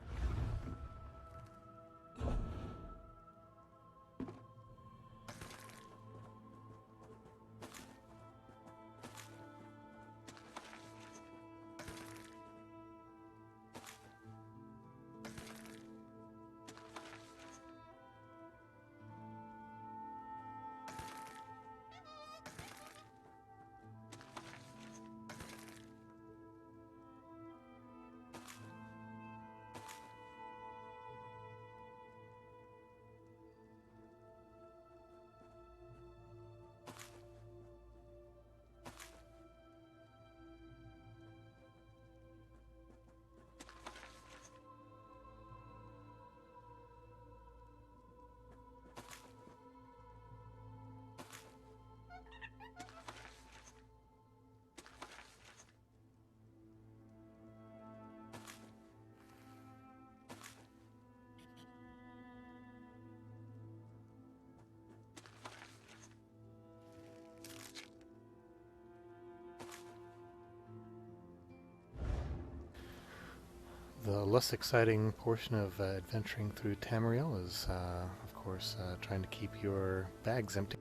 The less exciting portion of adventuring through Tamriel is, of course, trying to keep your bags empty.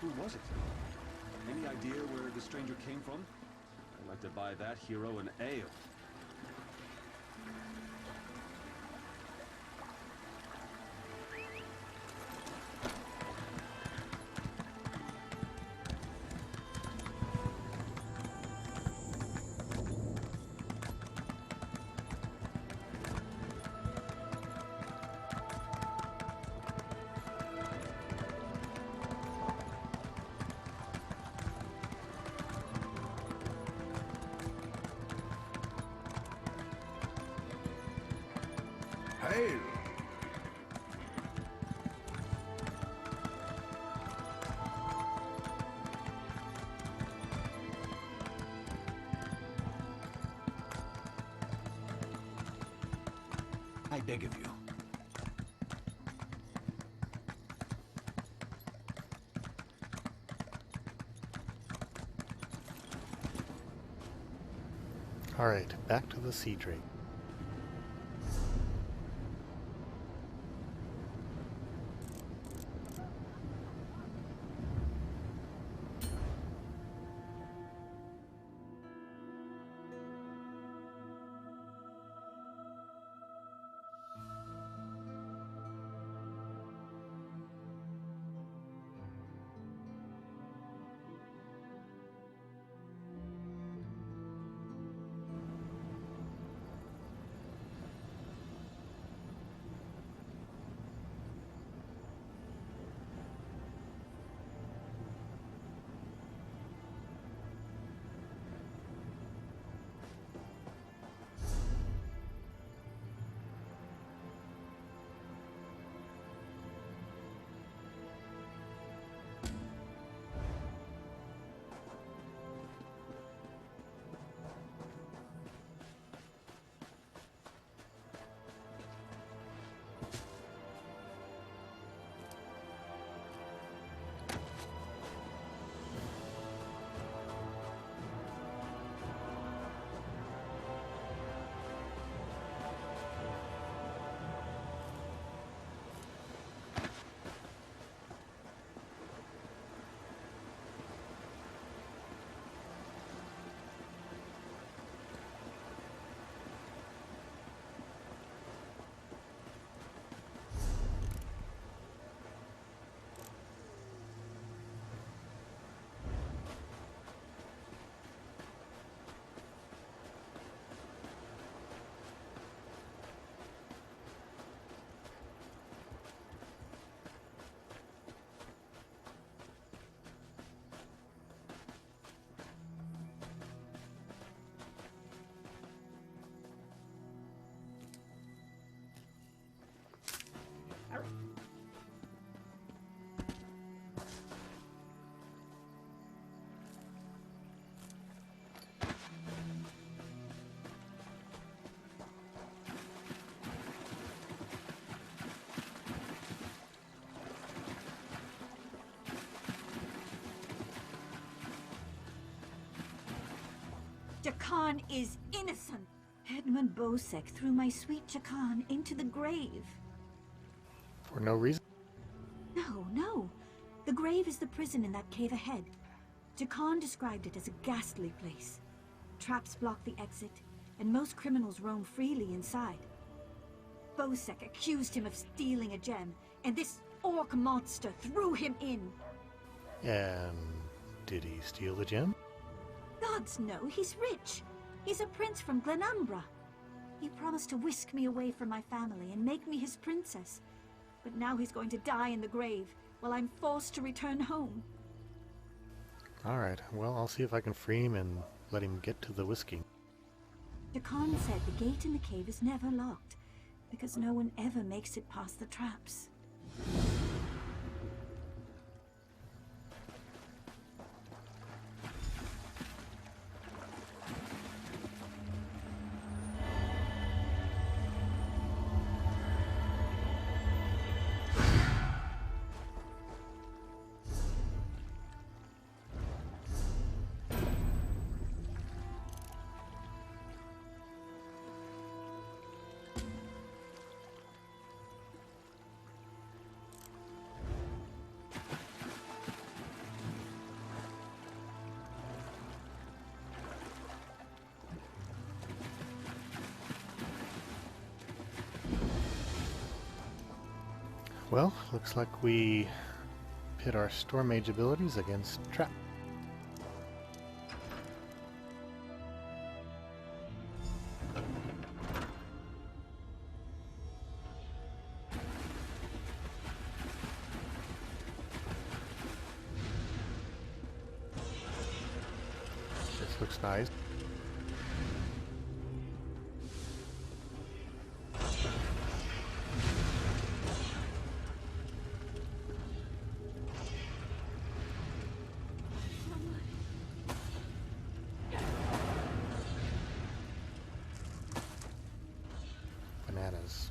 Who was it? Any idea where the stranger came from? I'd like to buy that hero an ale. Hail! I beg of you. Alright, back to the Sea Drake. Chakan is innocent. Edmund Bosek threw my sweet Chakan into the grave. For no reason? No, no. The grave is the prison in that cave ahead. Chakan described it as a ghastly place. Traps block the exit, and most criminals roam freely inside. Bosek accused him of stealing a gem, and this orc monster threw him in. And did he steal the gem? Gods no, he's rich. He's a prince from Glenumbra. He promised to whisk me away from my family and make me his princess. But now he's going to die in the grave, while I'm forced to return home. Alright, well, I'll see if I can free him and let him get to the whiskey. Chakan said the gate in the cave is never locked, because no one ever makes it past the traps. Well, looks like we pit our Storm Mage abilities against Trap. This looks nice. Bananas.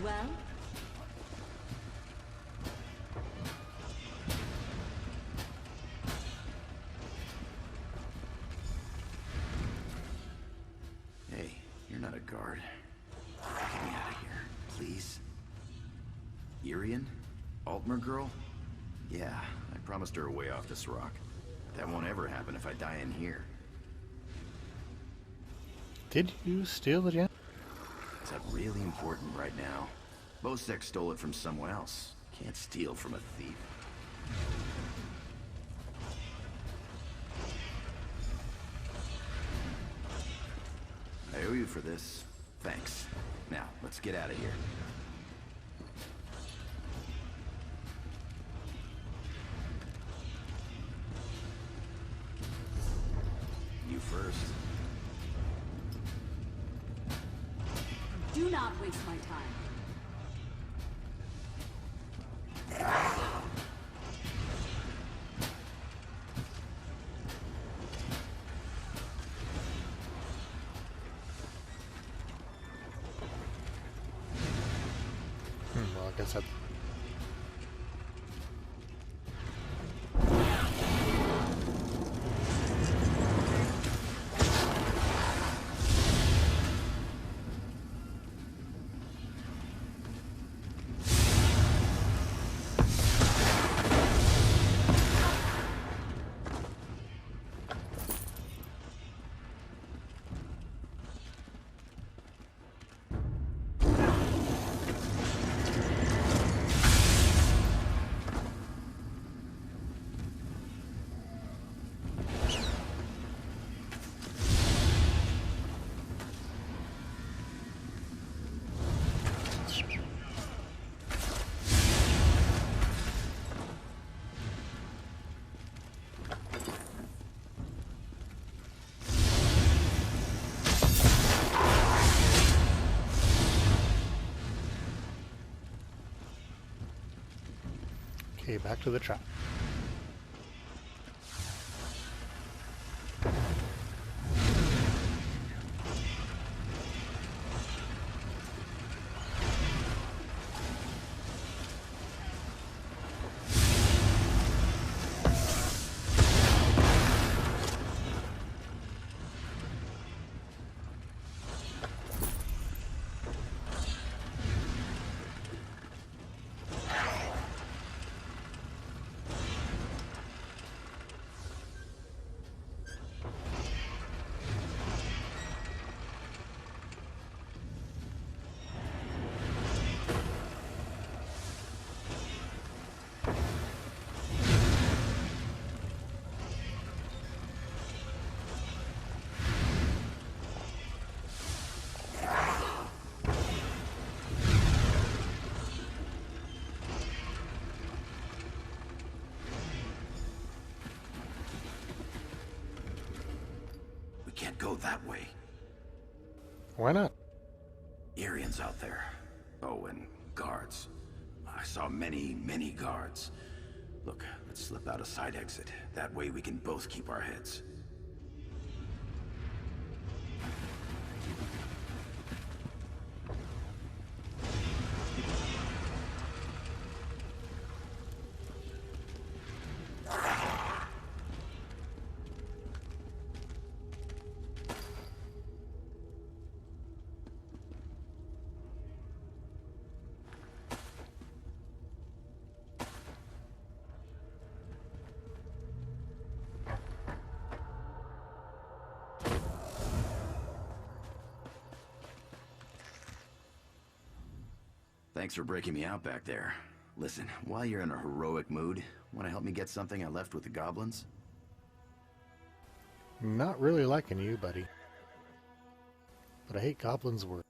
well? Hey, you're not a guard. Get me out of here, please. Irian? Altmer girl? Yeah, I promised her a way off this rock. That won't ever happen if I die in here. Did you steal the gem? Is that really important right now? Bosek stole it from someone else. Can't steal from a thief. I owe you for this. Thanks. Now, let's get out of here. You first. Do not waste my time. Well, I guess that... Okay, back to the trap. Can't go that way. Why not? Irian's out there. Oh, and guards. I saw many, many guards. Look, let's slip out a side exit. That way we can both keep our heads. Thanks for breaking me out back there. Listen, while you're in a heroic mood, want to help me get something I left with the goblins? Not really liking you, buddy. But I hate goblins' work.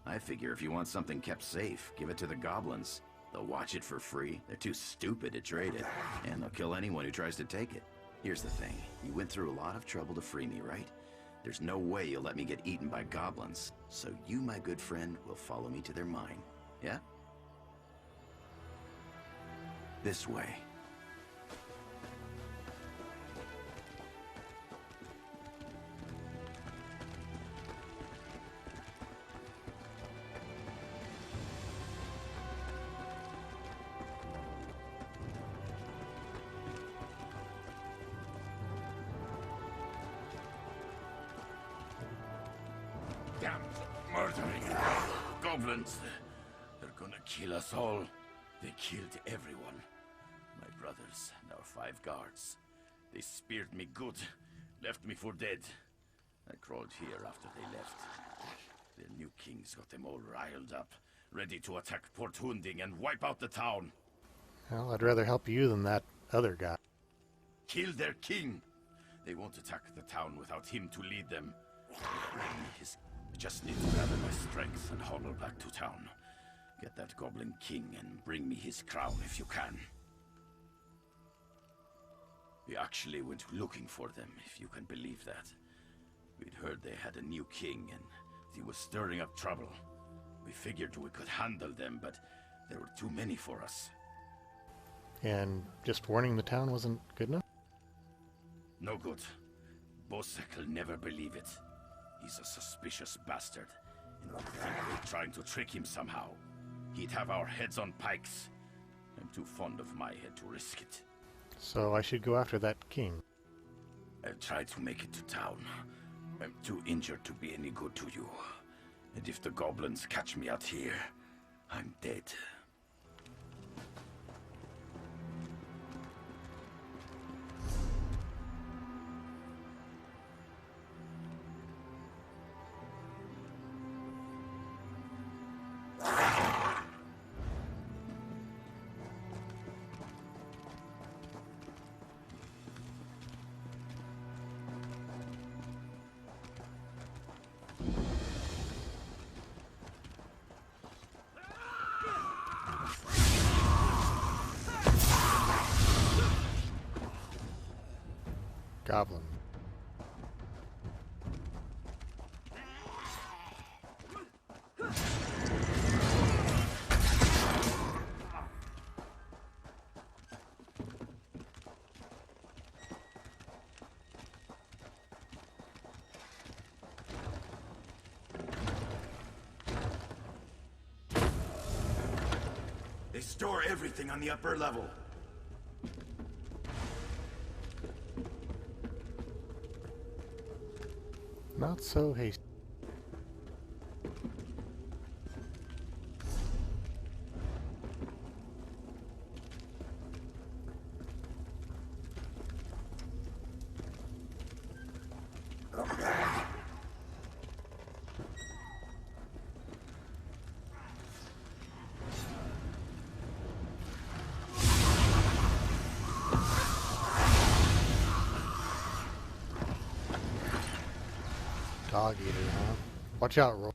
I figure if you want something kept safe, give it to the goblins. They'll watch it for free. They're too stupid to trade it. And they'll kill anyone who tries to take it. Here's the thing. You went through a lot of trouble to free me, right? There's no way you'll let me get eaten by goblins. So you, my good friend, will follow me to their mine. Yeah? This way. murdering goblins. They're gonna kill us all. They killed everyone. My brothers, and our 5 guards. They speared me good, left me for dead. I crawled here after they left. Their new king's got them all riled up, ready to attack Port Hunding and wipe out the town. Well, I'd rather help you than that other guy. Kill their king! They won't attack the town without him to lead them. I just need to gather my strength and hobble back to town. Get that goblin king and bring me his crown if you can. We actually went looking for them, if you can believe that. We'd heard they had a new king and he was stirring up trouble. We figured we could handle them, but there were too many for us. And just warning the town wasn't good enough? No good. Bosek'll never believe it. He's a suspicious bastard, and we think we're trying to trick him somehow. He'd have our heads on pikes. I'm too fond of my head to risk it. So I should go after that king. I've tried to make it to town. I'm too injured to be any good to you. And if the goblins catch me out here, I'm dead. Goblin. They store everything on the upper level. Not so hasty. Dog eater, huh? Watch out, Roll.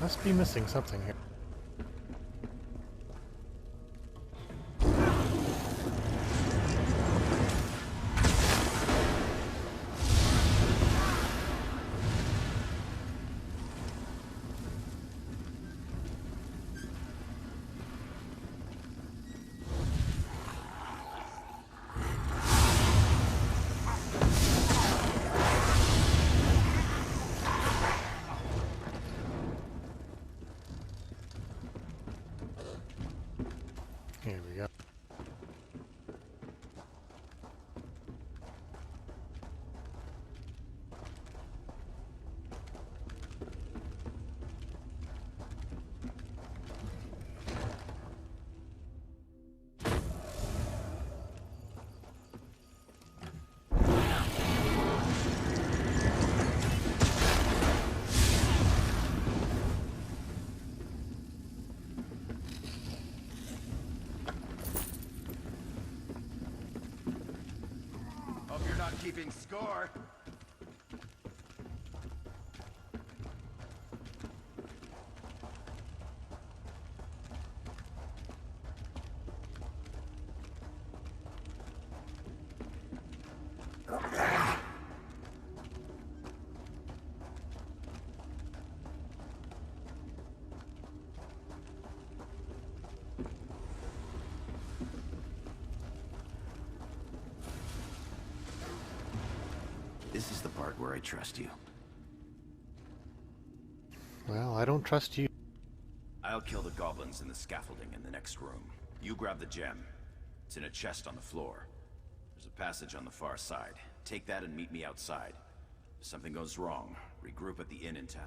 Must be missing something here. Here we go. Hope you're not keeping score. This is the part where I trust you. Well, I don't trust you. I'll kill the goblins in the scaffolding in the next room. You grab the gem. It's in a chest on the floor. There's a passage on the far side. Take that and meet me outside. If something goes wrong, regroup at the inn in town.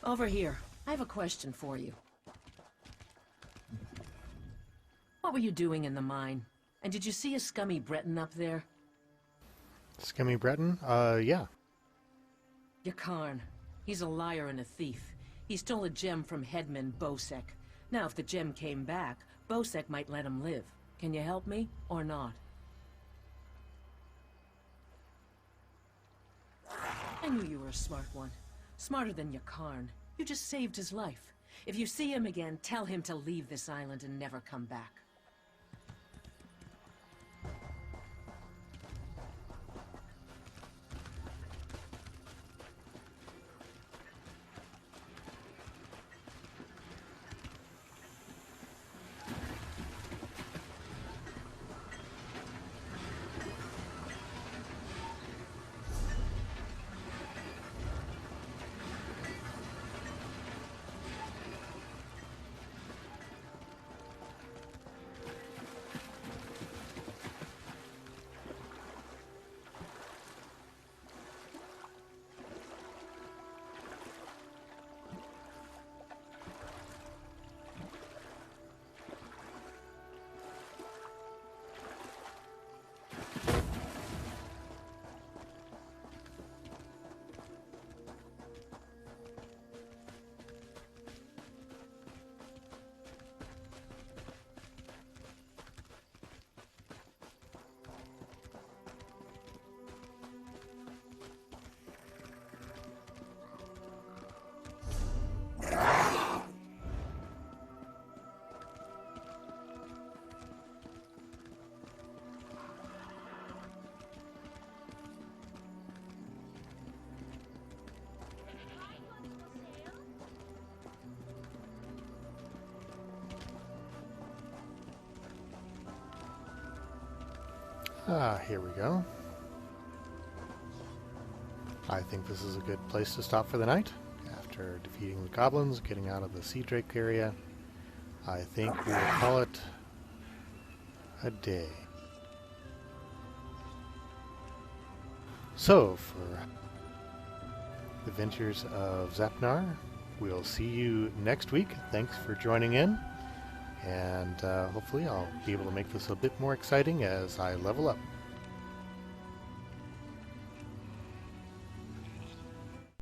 Over here. I have a question for you. What were you doing in the mine? And did you see a scummy Breton up there? Scummy Breton? Yeah. Yakarn. He's a liar and a thief. He stole a gem from headman Bosek. Now, if the gem came back, Bosek might let him live. Can you help me, or not? I knew you were a smart one. Smarter than Yakarn. You just saved his life. If you see him again, tell him to leave this island and never come back. Here we go. I think this is a good place to stop for the night. After defeating the goblins, getting out of the Sea Drake area, I think we'll call it a day. So, for the Adventures of Zapnar, we'll see you next week. Thanks for joining in, and hopefully I'll be able to make this a bit more exciting as I level up.